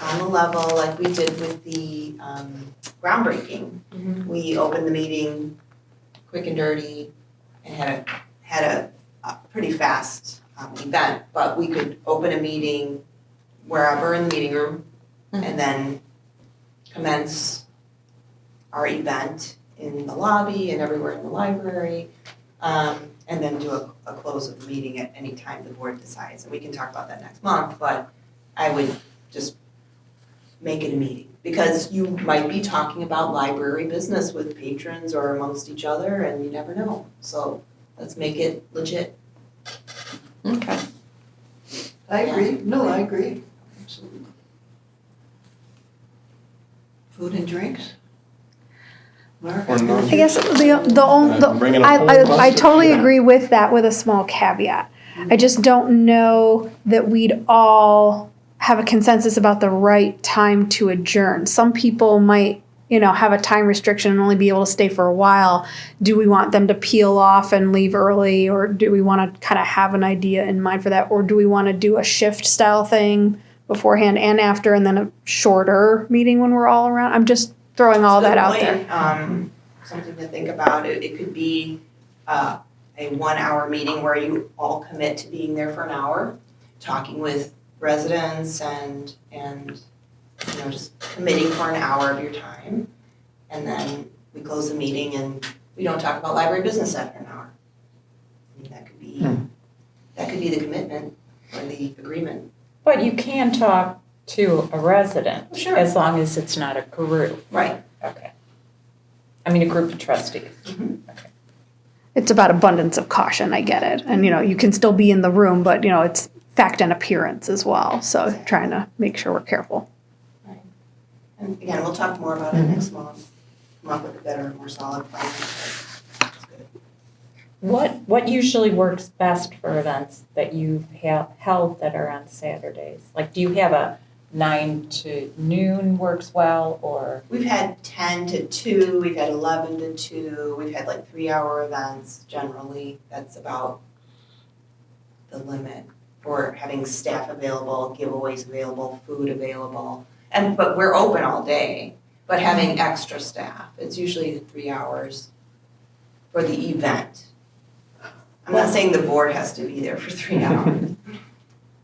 on the level like we did with the groundbreaking. We opened the meeting quick and dirty and had a pretty fast event, but we could open a meeting wherever in the meeting room and then commence our event in the lobby and everywhere in the library, and then do a close of the meeting at any time the board decides. And we can talk about that next month, but I would just make it a meeting. Because you might be talking about library business with patrons or amongst each other, and you never know. So let's make it legit. Okay. I agree. No, I agree. Absolutely. Food and drinks? Mark? Or no. I guess the Bringing a I whole I bunch of- totally agree with that with a small caveat. I just don't know that we'd all have a consensus about the right time to adjourn. Some people might, have a time restriction and only be able to stay for a while. Do we want them to peel off and leave early, or do we want to kind of have an idea in mind for that, or do we want to do a shift style thing beforehand and after, and then a shorter meeting when we're all around? I'm just throwing all that out there. Something to think about. It could be a 1-hour meeting where you all commit to being there for an hour, talking with residents and just committing for an hour of your time. And then we close the meeting and we don't talk about library business after an hour. I mean, that could be the commitment or the agreement. But you can talk to a resident. Sure. As long as it's not a group. Right. Okay. I mean, a group of trustees. It's about abundance of caution. I get it, and you can still be in the room, but it's fact and appearance as well. So trying to make sure we're careful. And again, we'll talk more about it next month, come up with a better, more solid plan. That's good. What usually works best for events that you've held that are on Saturdays? Like, do you have a 9 to noon works well, or? We've had 10 to 2, we've had 11 to 2, we've had like 3-hour events generally. That's about the limit for having staff available, giveaways available, food available. But we're open all day, but having extra staff. It's usually 3 hours for the event. I'm not saying the board has to be there for 3 hours.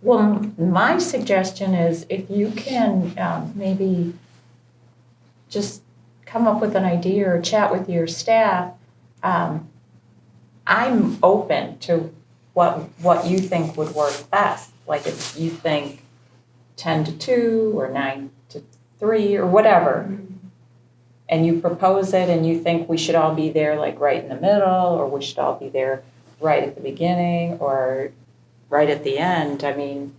Well, my suggestion is if you can maybe just come up with an idea or chat with your staff, I'm open to what you think would work best. Like if you think 10 to 2 or 9 to 3 or whatever, and you propose it and you think we should all be there like right in the middle, or we should all be there right at the beginning or right at the end. I mean,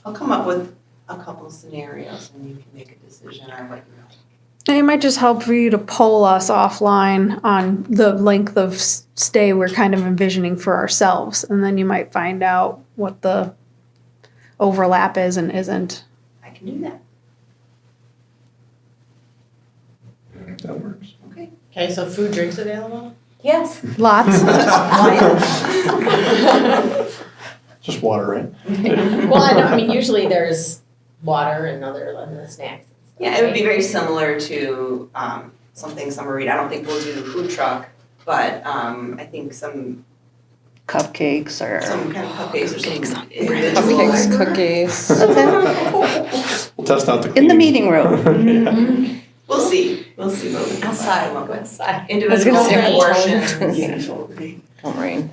I'll come up with a couple scenarios and you can make a decision on what you know. And it might just help for you to poll us offline on the length of stay we're kind of envisioning for ourselves. And then you might find out what the overlap is and isn't. I can do that. That works. Okay. Okay, so food, drinks available? yes. Lots. Just water, right? Well, I mean, usually there's water and other snacks. And stuff, Yeah, it would be right? very similar to something Summer Read. I don't think we'll do food truck, but I think some Cupcakes or. kind of cupcakes or some individual. Cupcakes, cookies. We'll test out the In the cleaning. meeting room. We'll see what we can Outside, come up with. outside. Individual say portions. Don't rain.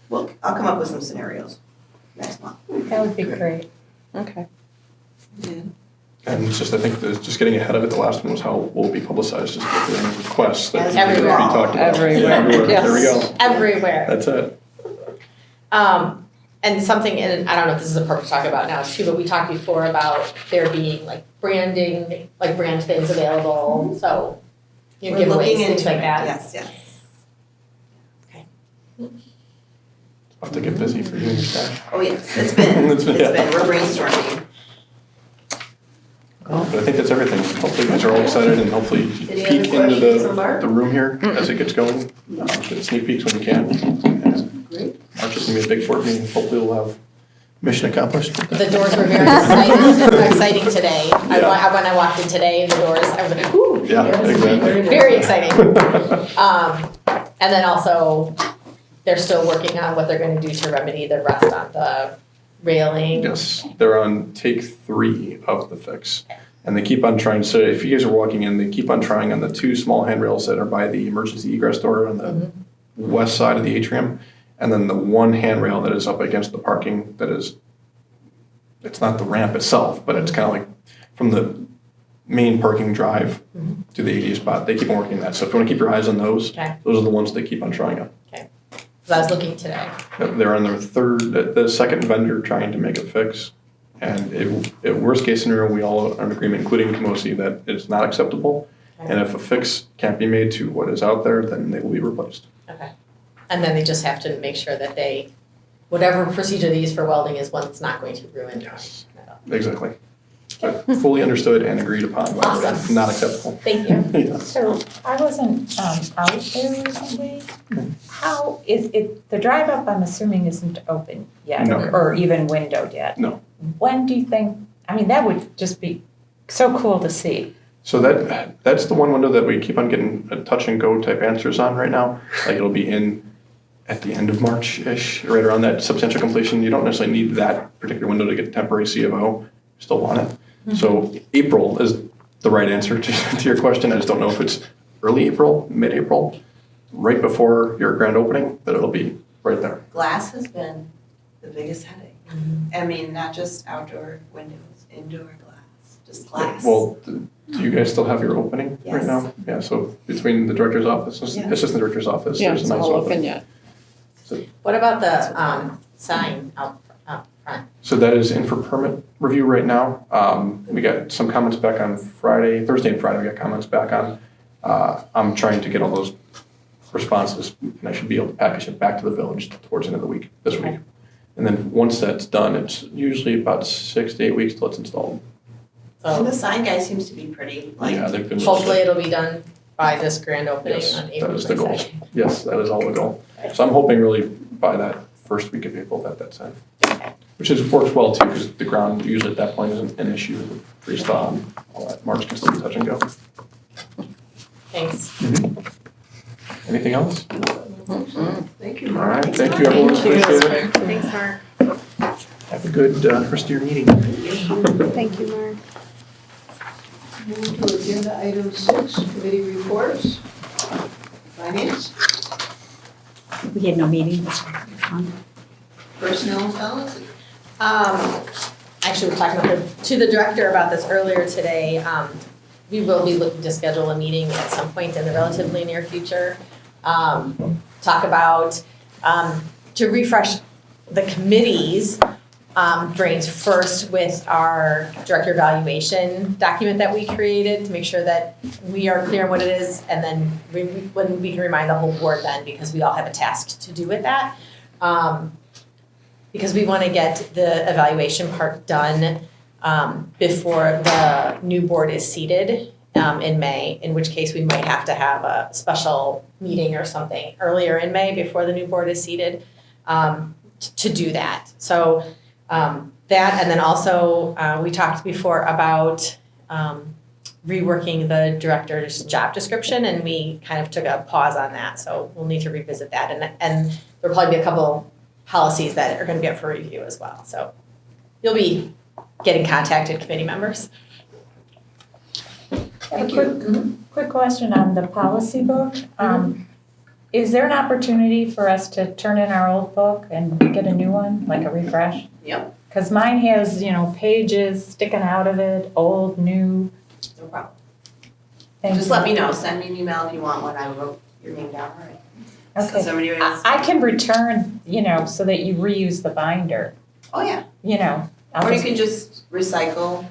Well, I'll come up with some scenarios next month. That would be great. Okay. And it's just, I think, just getting ahead of it, the last one was how will it be publicized, just if there are any requests that we already Everywhere. talked about. Everywhere. Yeah, everywhere. Yes. There we go. Everywhere. That's it. And something, and I don't know if this is appropriate to talk about now too, but we talked before about there being like branding, like brand things available, so you know, We're giveaways, looking things into like it. that. Yes. I'll have to get busy for you and your staff. Oh, yes, it's been, It's been- we're brainstorming. But I think that's everything. Hopefully you guys are all excited and hopefully you Any peek other into questions from Barb? the room here as it gets going. Get sneak peeks when you can. And Great. March is gonna be a big board meeting. Hopefully we'll have mission accomplished. The doors were very exciting today. When I walked in today, the doors, I was like, ooh. Yeah, exactly. Very exciting. And then also, they're still working on what they're gonna do to remedy the rust on the railing. Yes, they're on take 3 of the fix. And they keep on trying, so if you guys are walking in, they keep on trying on the 2 small handrails that are by the emergency egress door on the west side of the atrium. And then the 1 handrail that is up against the parking that is, it's not the ramp itself, but it's kind of like from the main parking drive to the AD spot. They keep on working that. So if you want to keep your eyes on those, Okay. those are the ones they keep on trying up. Cause I was looking today. They're on their the second vendor trying to make a fix. And worst case scenario, we all are in agreement, including Camosi, that it's not acceptable. Okay. And if a fix can't be made to what is out there, then they will be replaced. Okay. And then they just have to make sure that they, whatever procedure they use for welding is one that's not going to ruin. Yes. Exactly. But fully understood and agreed upon, whether Awesome. it's not acceptable. Thank you. Yes. So I wasn't out there recently. How is it, the drive up, I'm assuming, isn't open yet No. or even windowed yet? No. When do you think, I mean, that would just be so cool to see. So that's the one window that we keep on getting a touch and go type answers on right now. Like it'll be in at the end of March-ish, right around that substantial completion. You don't necessarily need that particular window to get temporary C of O. You still want it. So April is the right answer to your question. I just don't know if it's early April, mid-April, right before your grand opening, but it'll be right there. Glass has been the biggest headache. I mean, not just outdoor windows, indoor glass, just glass. Well, do you guys still have your opening right Yes. now? Yeah, so between the director's office, Yeah. assistant director's office, Yeah, there's it's a nice all opening. open yet. What about the sign out So that is in for permit review right now. We got some comments back on Thursday and Friday, we got comments back on. I'm trying to get all those responses, and I should be able to package it back to the village towards the end of the week, this week. And then once that's done, it's usually about 6 to 8 weeks till it's installed. And the sign guy seems to be pretty, like, Yeah, they've been. Hopefully it'll be done by this grand opening Yes, on that April is the goal. 22nd. Yes, that is all the goal. So I'm hoping really by that first week of April that that's in. Which works well too, because the ground usually at that point isn't an issue, the freeze thaw and all that. March can still be touch and go. Thanks. Anything else? Thank you, All Mark. right, thank you everyone, appreciate it. Thanks, Mark. Have a good rest of your meeting. Thank you, Mark. Moving to agenda item 6, committee reports. Finance, We had no meeting. personnel and policy. Actually, we were talking to the director about this earlier today. We will be looking to schedule a meeting at some point in the relatively near future. Talk about, to refresh the committees, drains first with our director evaluation document that we created to make sure that we are clear on what it is, and then when we can remind the whole board then, because we all have a task to do with that. Because we want to get the evaluation part done before the new board is seated in May, in which case we might have to have a special meeting or something earlier in May before the new board is seated to do that. So that, and then also we talked before about reworking the director's job description, and we kind of took a pause on that. So we'll need to revisit that, and there'll probably be a couple policies that are going to be up for review as well. So you'll be getting contacted, committee members. Thank you. Quick question on the policy book. Is there an opportunity for us to turn in our old book and get a new one, like a refresh? Yep. Because mine has, pages sticking out of it, old, new. No problem. Thank Just you. let me know, send me an email if you want one, I wrote your name down, all right? So Okay. somebody else. I can return, so that you reuse the binder, Oh, yeah. I'll Or you just- can just recycle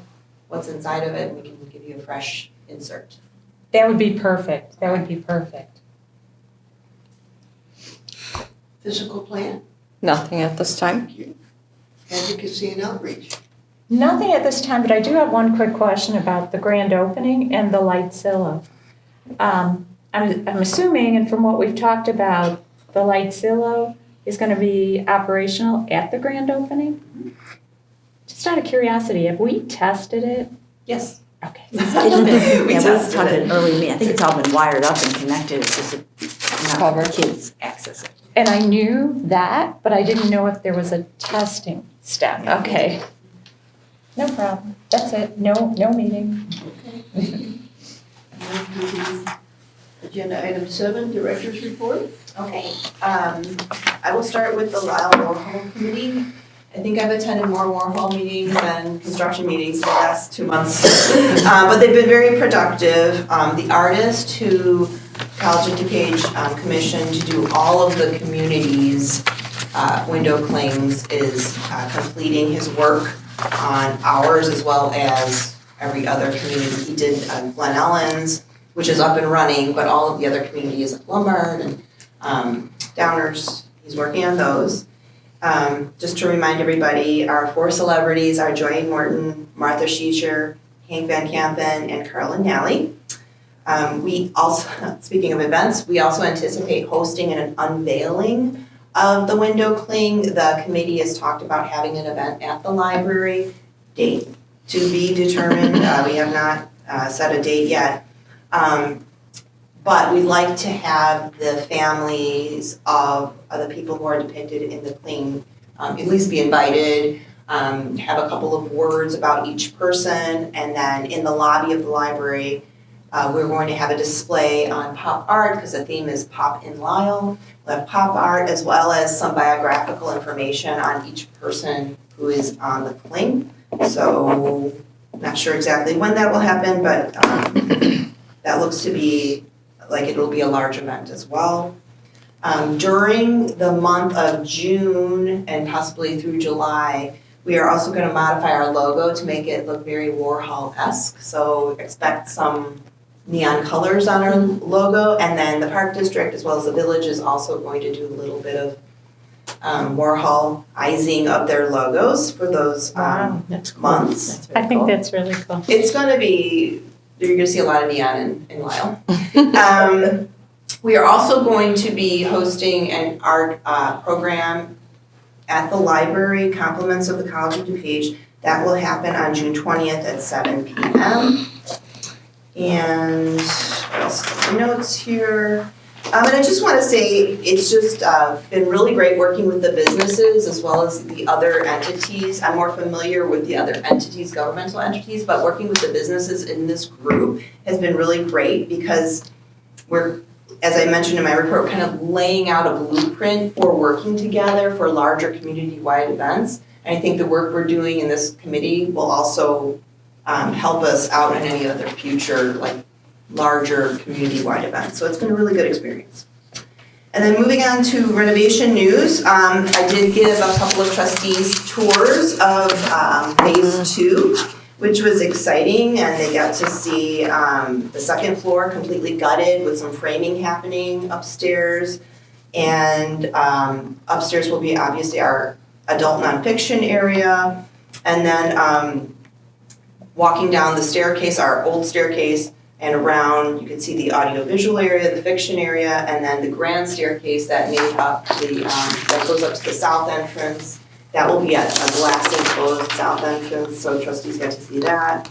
what's inside of it and we can give you a fresh insert. That would be perfect. That would be perfect. Physical plan, Nothing at this time. advocacy and outreach. Nothing at this time, but I do have one quick question about the grand opening and the Lisle. I'm assuming, and from what we've talked about, the Lisle is going to be operational at the grand opening? Just out of curiosity, have we tested it? Yes. Okay. We We tested talked it. early, I think it's all been wired up and connected, it's just not Covered. kids access it. And I knew that, but I didn't know if there was a testing step. Okay. No problem. That's it. No meeting. Okay, thank you. Move to agenda item 7, director's report. Okay, I will start with the Lisle Warhol Committee. I think I've attended more Warhol meetings than construction meetings the last 2 months. But they've been very productive. The artist who College of DuPage commissioned to do all of the community's window clings is completing his work on ours as well as every other community. He did Glen Ellen's, which is up and running, but all of the other communities like Lombard and Downers, he's working on those. Just to remind everybody, our 4 celebrities are Joy Morton, Martha Scheecher, Hank Van Kampen, and Carolyn Nally. We also, speaking of events, we also anticipate hosting an unveiling of the window cling. The committee has talked about having an event at the library, date to be determined. We have not set a date yet. But we'd like to have the families of the people who are depicted in the cling at least be invited, have a couple of words about each person, and then in the lobby of the library, we're going to have a display on pop art because the theme is Pop in Lisle. We'll have pop art as well as some biographical information on each person who is on the cling. So, not sure exactly when that will happen, but that looks to be like it will be a large event as well. During the month of June and possibly through July, We are also gonna modify our logo to make it look very Warhol-esque, so expect some neon colors on our logo. And then the Park District, as well as the Village, is also going to do a little bit of Warhol-izing of their logos for those That's cool. months. That's very I think cool. that's really cool. It's gonna be, you're gonna see a lot of neon in Lisle. We are also going to be hosting an art program at the library, Compliments of the College of DuPage. That will happen on June 20th at 7 p.m. And what else is in the notes here? And I just want to say, it's just been really great working with the businesses as well as the other entities. I'm more familiar with the other entities, governmental entities, but working with the businesses in this group has been really great because we're, as I mentioned in my report, kind of laying out a blueprint for working together for larger community-wide events. And I think the work we're doing in this committee will also help us out in any other future, like, larger community-wide events. So it's been a really good experience. And then moving on to renovation news, I did give a couple of trustees tours of phase 2, which was exciting, and they got to see the second floor completely gutted with some framing happening upstairs. And upstairs will be obviously our adult nonfiction area. And then walking down the staircase, our old staircase, and around, you can see the audiovisual area, the fiction area, and then the grand staircase that made up the, that goes up to the south entrance. That will be at a glass enclosed south entrance, so trustees get to see that.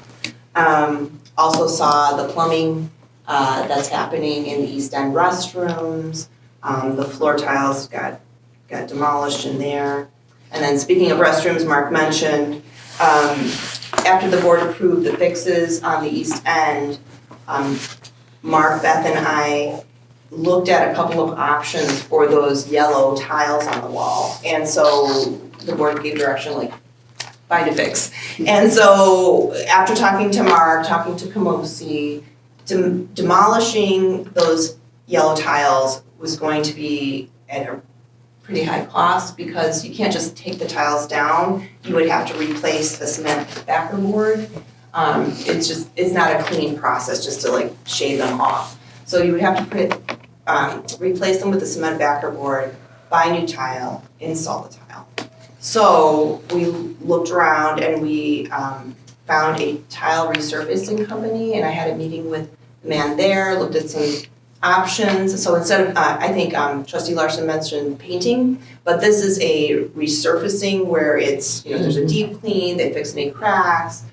Also saw the plumbing that's happening in the East End restrooms. The floor tiles got demolished in there. And then speaking of restrooms, Mark mentioned, after the board approved the fixes on the East End, Mark, Beth, and I looked at a couple of options for those yellow tiles on the wall. And so the board gave direction, like, find a fix. And so after talking to Mark, talking to Kamosi, demolishing those yellow tiles was going to be at a pretty high cost because you can't just take the tiles down. You would have to replace the cement backer board. It's not a clean process just to like shave them off. So you would have to replace them with the cement backer board, buy new tile, install the tile. So we looked around and we found a tile resurfacing company, and I had a meeting with the man there, looked at some options. So instead of, I think Trustee Larson mentioned painting, but this is a resurfacing where it's, there's a deep clean, they fix any cracks,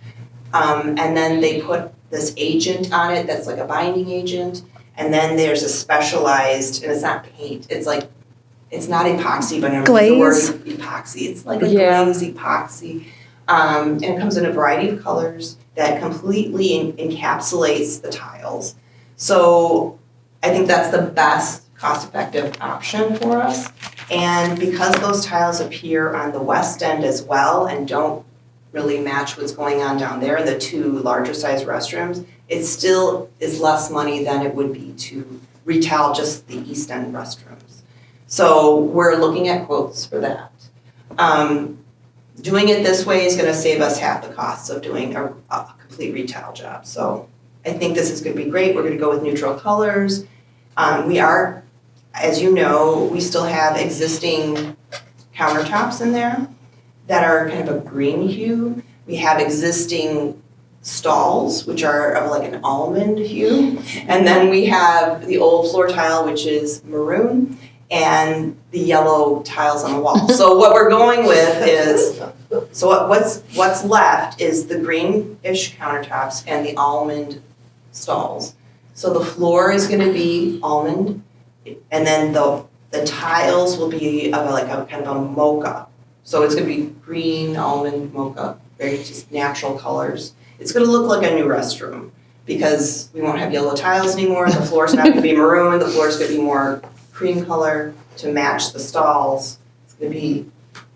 and then they put this agent on it that's like a binding agent, and then there's a specialized, and it's not paint, it's like, it's not epoxy, but I'm the word epoxy. It's like a glaze epoxy. And it comes in a variety of colors that completely encapsulates the tiles. So I think that's the best cost-effective option for us. And because those tiles appear on the west end as well and don't really match what's going on down there in the two larger size restrooms, it still is less money than it would be to retile just the east end restrooms. So we're looking at quotes for that. Doing it this way is gonna save us half the costs of doing a complete retile job. So I think this is gonna be great. We're gonna go with neutral colors. We are, as you know, we still have existing countertops in there that are kind of a green hue. We have existing stalls, which are of like an almond hue. And then we have the old floor tile, which is maroon, and the yellow tiles on the wall. So what we're going with is, so what's left is the greenish countertops and the almond stalls. So the floor is gonna be almond, and then the tiles will be of like a kind of a mocha. So it's gonna be green, almond, mocha, very just natural colors. It's gonna look like a new restroom because we won't have yellow tiles anymore. The floor's not gonna be maroon, the floor's gonna be more cream color to match the stalls. It's gonna be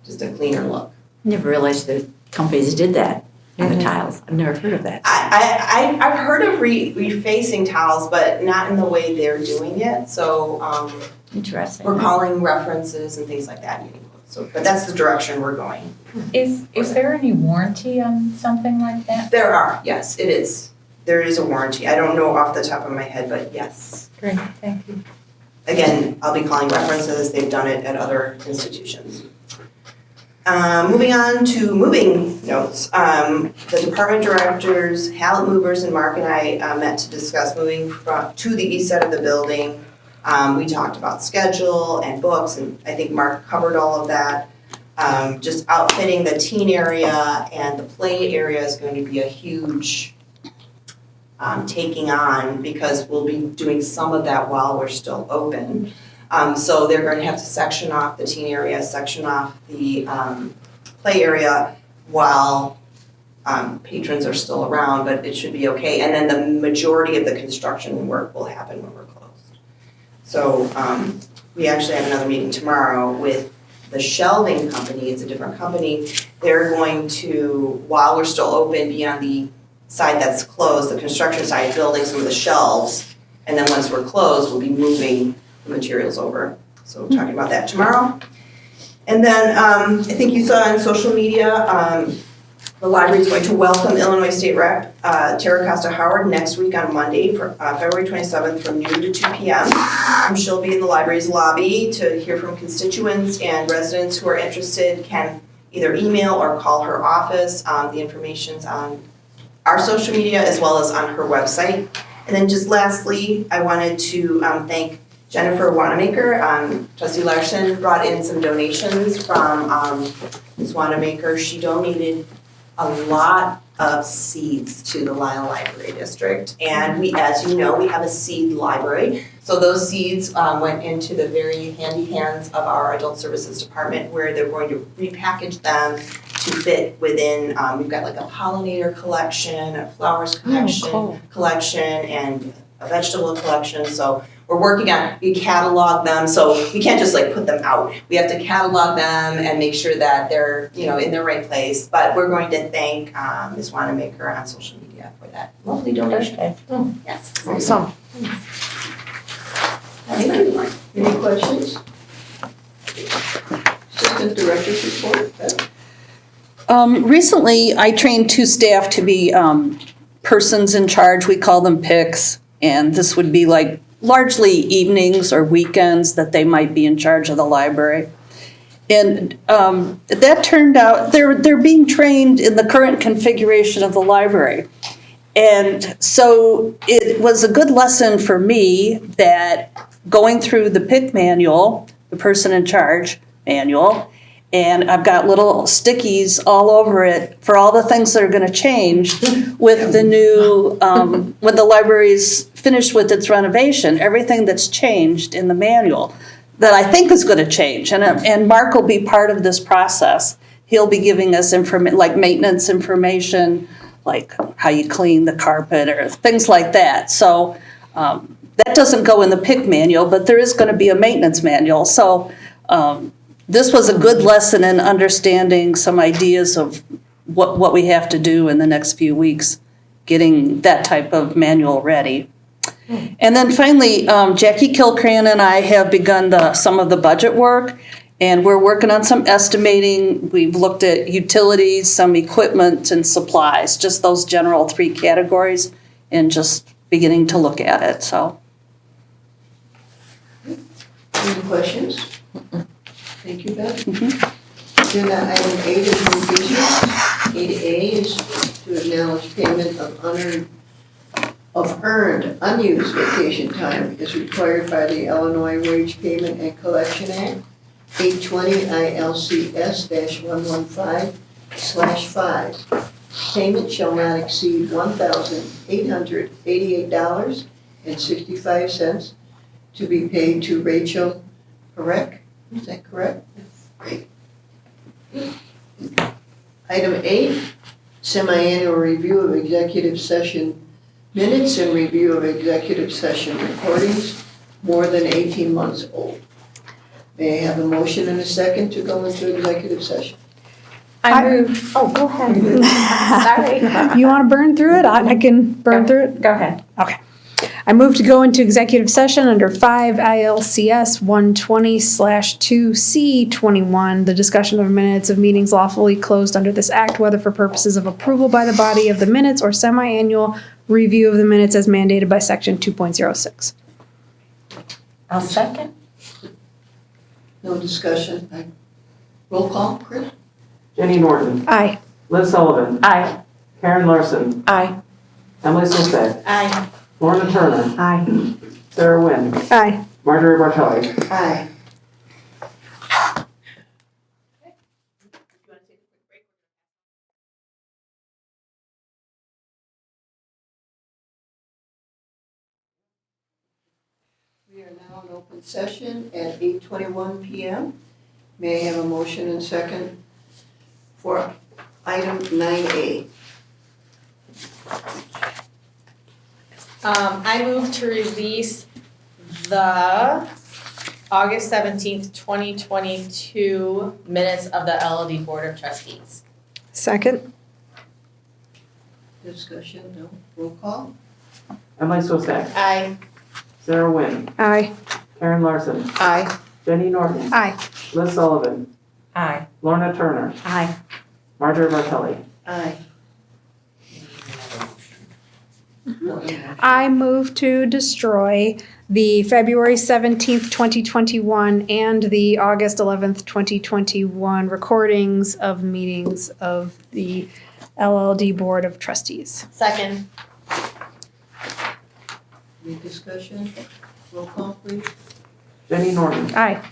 just a cleaner look. I never realized that companies did that on the tiles. I've never heard of that. I've heard of refacing tiles, but not in the way they're doing it. So Interesting. we're calling references and things like that. So, but that's the direction we're going. Is there any warranty on something like that? There are, yes, it is. There is a warranty. I don't know off the top of my head, but yes. Great, thank you. Again, I'll be calling references. They've done it at other institutions. Moving on to moving notes. The department directors, Hallett Movers, and Mark and I met to discuss moving to the east side of the building. We talked about schedule and books, and I think Mark covered all of that. Just outfitting the teen area and the play area is going to be a huge taking on, because we'll be doing some of that while we're still open. So they're going to have to section off the teen area, section off the play area while patrons are still around, but it should be okay. And then the majority of the construction work will happen when we're closed. So we actually have another meeting tomorrow with the shelving company. It's a different company. They're going to, while we're still open, be on the side that's closed, the construction side, building some of the shelves. And then once we're closed, we'll be moving the materials over. So we're talking about that tomorrow. And then I think you saw on social media, the library is going to welcome Illinois State Rep. Tara Costa-Howard next week on Monday, for February 27th from noon to 2 p.m. She'll be in the library's lobby to hear from constituents, and residents who are interested can either email or call her office. The information's on our social media as well as on her website. And then just lastly, I wanted to thank Jennifer Wanamaker. Trustee Larson brought in some donations from Ms. Wanamaker. She donated a lot of seeds to the Lisle Library District. And we, as you know, we have a seed library. So those seeds went into the very handy hands of our Adult Services Department, where they're going to repackage them to fit within, we've got like a pollinator collection, a flowers collection, and a vegetable collection. So we're working on, we catalog them, so we can't just like put them out. We have to catalog them and make sure that they're, you know, in the right place. But we're going to thank Ms. Wanamaker on social media for that lovely donation. Okay. Yes. Awesome. Thank you. Any questions? Assistant Director's report. Beth? Recently, I trained 2 staff to be persons in charge. We call them PICs, and this would be like largely evenings or weekends that they might be in charge of the library. And that turned out, they're being trained in the current configuration of the library. And so it was a good lesson for me that going through the PIC manual, the person in charge manual, and I've got little stickies all over it for all the things that are going to change with the new, when the library's finished with its renovation, everything that's changed in the manual that I think is going to change. And Mark will be part of this process. He'll be giving us like maintenance information, like how you clean the carpet or things like that. So that doesn't go in the PIC manual, but there is going to be a maintenance manual. So this was a good lesson in understanding some ideas of what we have to do in the next few weeks, getting that type of manual ready. And then finally, Jackie Kilcran and I have begun some of the budget work, and we're working on some estimating. We've looked at utilities, some equipment, and supplies, just those general 3 categories, and just beginning to look at it, so. Any questions? Thank you, Beth. Agenda item 8 is new business. 8A is to acknowledge payment of earned unused vacation time as required by the Illinois Wage Payment and Collection Act, 820 ILCS-115/5. Payment shall not exceed $1,888.65 to be paid to Rachel Perek. Is that correct? Great. Item 8, semi-annual review of executive session minutes and review of executive session recordings more than 18 months old. May I have a motion and a second to go into executive session? I move. Oh, go ahead. Sorry. You want to burn through it? I can burn through it. Go ahead. Okay. I move to go into executive session under 5 ILCS 120/2C21, the discussion of minutes of meetings lawfully closed under this act, whether for purposes of approval by the body of the minutes or semi-annual review of the minutes as mandated by section 2.06. I'll second. No discussion. Roll call, Chris? Jenny Norton. Aye. Liz Sullivan. Aye. Karen Larson. Aye. Emily Sosek. Aye. Lorna Turner. Aye. Sarah Wynn. Aye. Marjorie Bartelli. Aye. We are now in open session at 8:21 PM. May I have a motion and second for item 9A? I move to release the August 17th, 2022 minutes of the LLD Board of Trustees. Second. Discussion, no. Roll call? Emily Sosek. Aye. Sarah Wynn. Aye. Karen Larson. Aye. Jenny Norton. Aye. Liz Sullivan. Aye. Lorna Turner. Aye. Marjorie Bartelli. Aye. I move to destroy the February 17th, 2021 and the August 11th, 2021 recordings of meetings of the LLD Board of Trustees. Second. Any discussion? Roll call, please. Jenny Norton. Aye.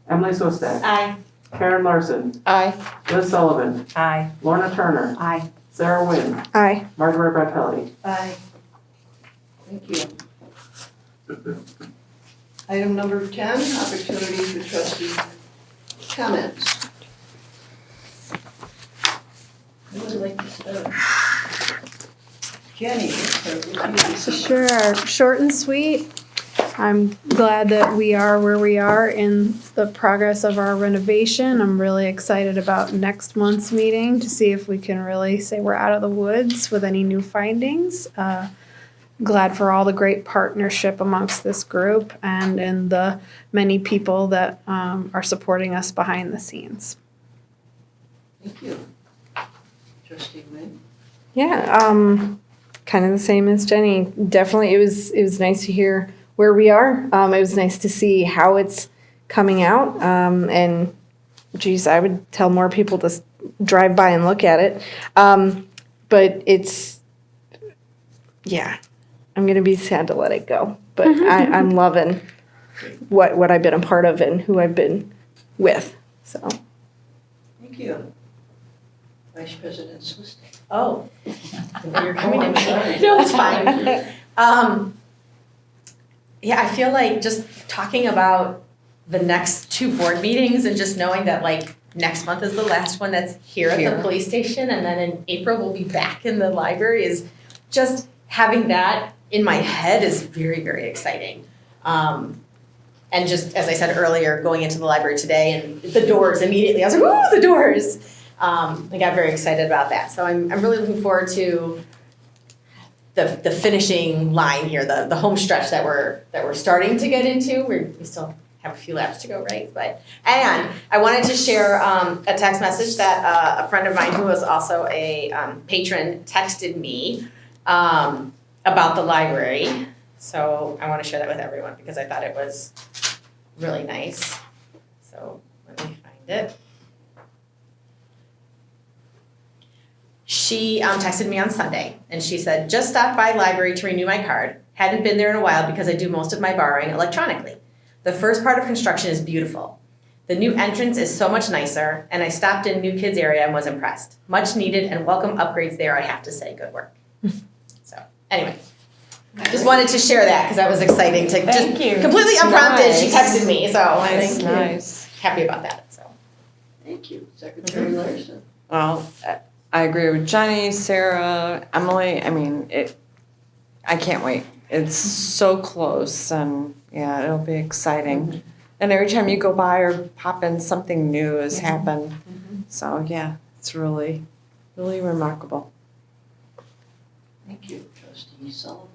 Emily Sosek. Aye. Karen Larson. Aye. Liz Sullivan. Aye. Lorna Turner. Aye. Sarah Wynn. Aye. Marjorie Bartelli. Aye. Thank you. Item number 10, opportunity for trustee comments. Who would like to start? Jenny, let's start with you. Sure, short and sweet. I'm glad that we are where we are in the progress of our renovation. I'm really excited about next month's meeting to see if we can really say we're out of the woods with any new findings. Glad for all the great partnership amongst this group and in the many people that are supporting us behind the scenes. Thank you. Trustee Wynn? Yeah, kind of the same as Jenny. Definitely, it was nice to hear where we are. It was nice to see how it's coming out. And geez, I would tell more people to drive by and look at it. But it's, yeah, I'm gonna be sad to let it go. But I'm loving what I've been a part of and who I've been with. So. Thank you. Vice President Swisty. Oh. You're coming to me. Sorry. No, it's fine. Yeah, I feel like just talking about the next two board meetings and just knowing that like next month is the last one that's here at the police station and then in April we'll be back in the library is just having that in my head is very, very exciting. And just as I said earlier, going into the library today and the doors immediately, I was like, ooh, the doors. I got very excited about that. So I'm really looking forward to the finishing line here, the home stretch that we're starting to get into. We still have a few laps to go, right? And I wanted to share a text message that a friend of mine who was also a patron texted me about the library. So I want to share that with everyone because I thought it was really nice. So let me find it. She texted me on Sunday and she said, just stopped by library to renew my card. Hadn't been there in a while because I do most of my borrowing electronically. The first part of construction is beautiful. The new entrance is so much nicer and I stopped in New Kids area and was impressed. Much needed and welcome upgrades there, I have to say, good work. So anyway, just wanted to share that because that was exciting to Thank you. completely It's unprompted. nice. She texted me, so I was Nice. happy about that. So Thank you. Secretary Larson. Well, I agree with Jenny, Sarah, Emily. I mean, I can't wait. It's so close and yeah, it'll be exciting. And every time you go by or pop in, something new has happened. So yeah, it's really, really remarkable. Thank you. Trustee Sullivan.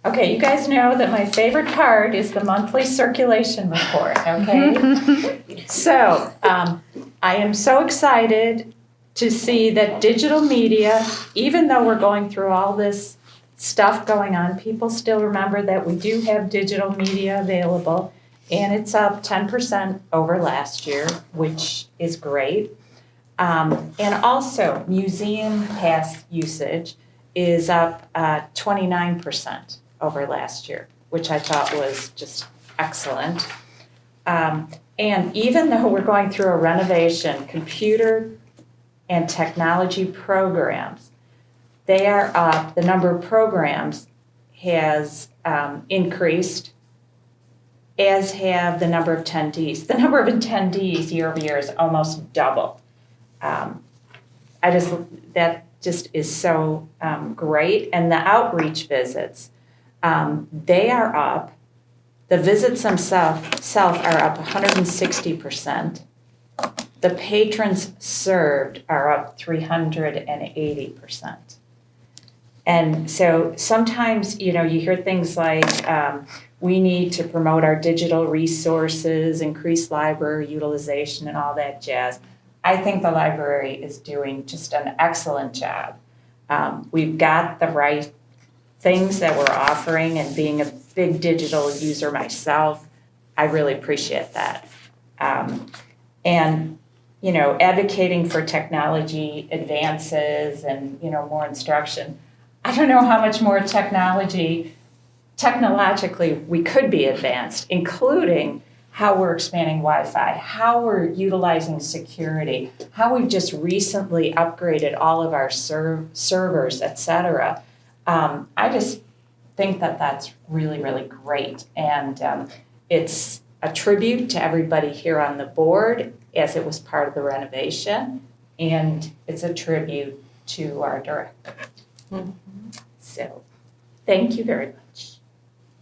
Okay, you guys know that my favorite part is the monthly circulation report, okay? So, I am so excited to see that digital media, even though we're going through all this stuff going on, people still remember that we do have digital media available, and it's up 10% over last year, which is great. And also, museum pass usage is up 29% over last year, which I thought was just excellent. And even though we're going through a renovation, computer and technology programs, they are up. The number of programs has increased, as have the number of attendees. The number of attendees year over year is almost double. That just is so great. And the outreach visits, they are up. The visits themselves are up 160%. The patrons served are up 380%. And so sometimes, you hear things like, we need to promote our digital resources, increase library utilization, and all that jazz. I think the library is doing just an excellent job. We've got the right things that we're offering, and being a big digital user myself, I really appreciate that. And, advocating for technology advances and, more instruction. I don't know how much more technologically we could be advanced, including how we're expanding Wi-Fi, how we're utilizing security, how we've just recently upgraded all of our servers, et cetera. I just think that that's really, really great. And it's a tribute to everybody here on the board, as it was part of the renovation, and it's a tribute to our director. So, thank you very much.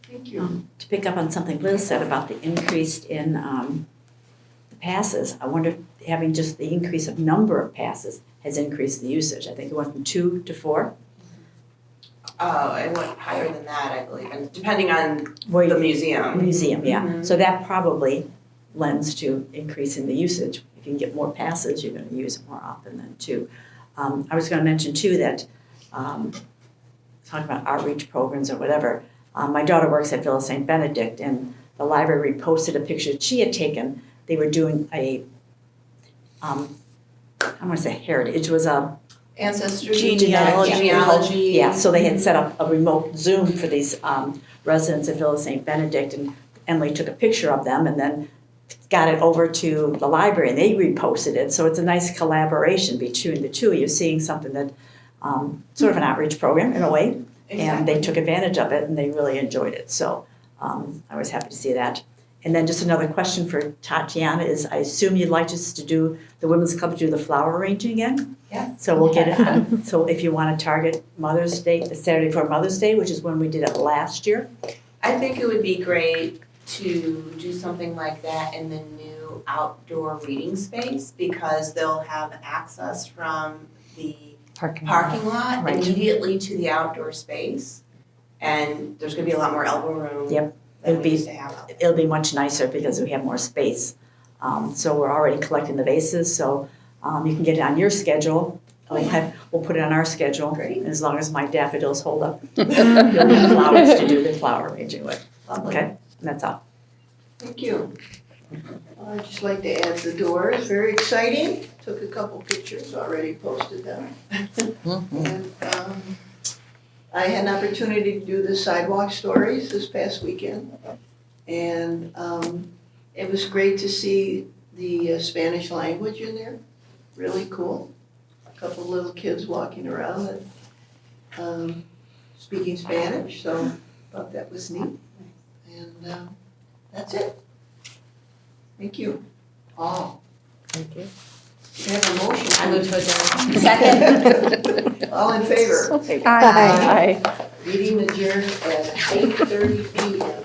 Thank you. To pick up on something Liz said about the increase in the passes, I wonder if having just the increase of number of passes has increased the usage. I think it went from 2 to 4. It went higher than that, I believe, and depending on Well, the museum. Museum, yeah. So that probably lends to increasing the usage. If you can get more passes, you're going to use it more often than 2. I was going to mention too that talking about outreach programs or whatever. My daughter works at Villa St. Benedict, and the library posted a picture that she had taken. They were doing a, I want to say heritage. It was a Ancestry, genealogy. Yeah, so they had set up a remote Zoom for these residents at Villa St. Benedict, and Emily took a picture of them and then got it over to the library, and they reposted it. So it's a nice collaboration between the two. You're seeing something that, sort of an outreach program in a way, and they took advantage of it, and they really enjoyed it. So I was happy to see that. And then just another question for Tatiana is, I assume you'd like us to do, the Women's Club to do the flower arranging again? Yeah. So we'll get it on. So if you want to target Mother's Day, the Saturday before Mother's Day, which is when we did it last year. I think it would be great to do something like that in the new outdoor reading space, because they'll have access from the parking lot Right. immediately to the outdoor space. And there's gonna be a lot more elbow room. Yep. Than we used to have out there. It'll be much nicer because we have more space. So we're already collecting the vases, so you can get it on your schedule. We'll put it on our schedule. Great. As long as my daffodils hold up. You'll get flowers to do the flower arranging with. Lovely. Okay, and that's all. Thank you. I'd just like to add the doors, very exciting. Took a couple pictures, already posted them. And I had an opportunity to do the sidewalk stories this past weekend. And it was great to see the Spanish language in there, really cool. A couple little kids walking around and speaking Spanish, so thought that was neat. And that's it. Thank you, all. Thank you. We have a motion. I move to adjourn. Second. All in favor? Aye. Meeting adjourned at 8:30 p.m.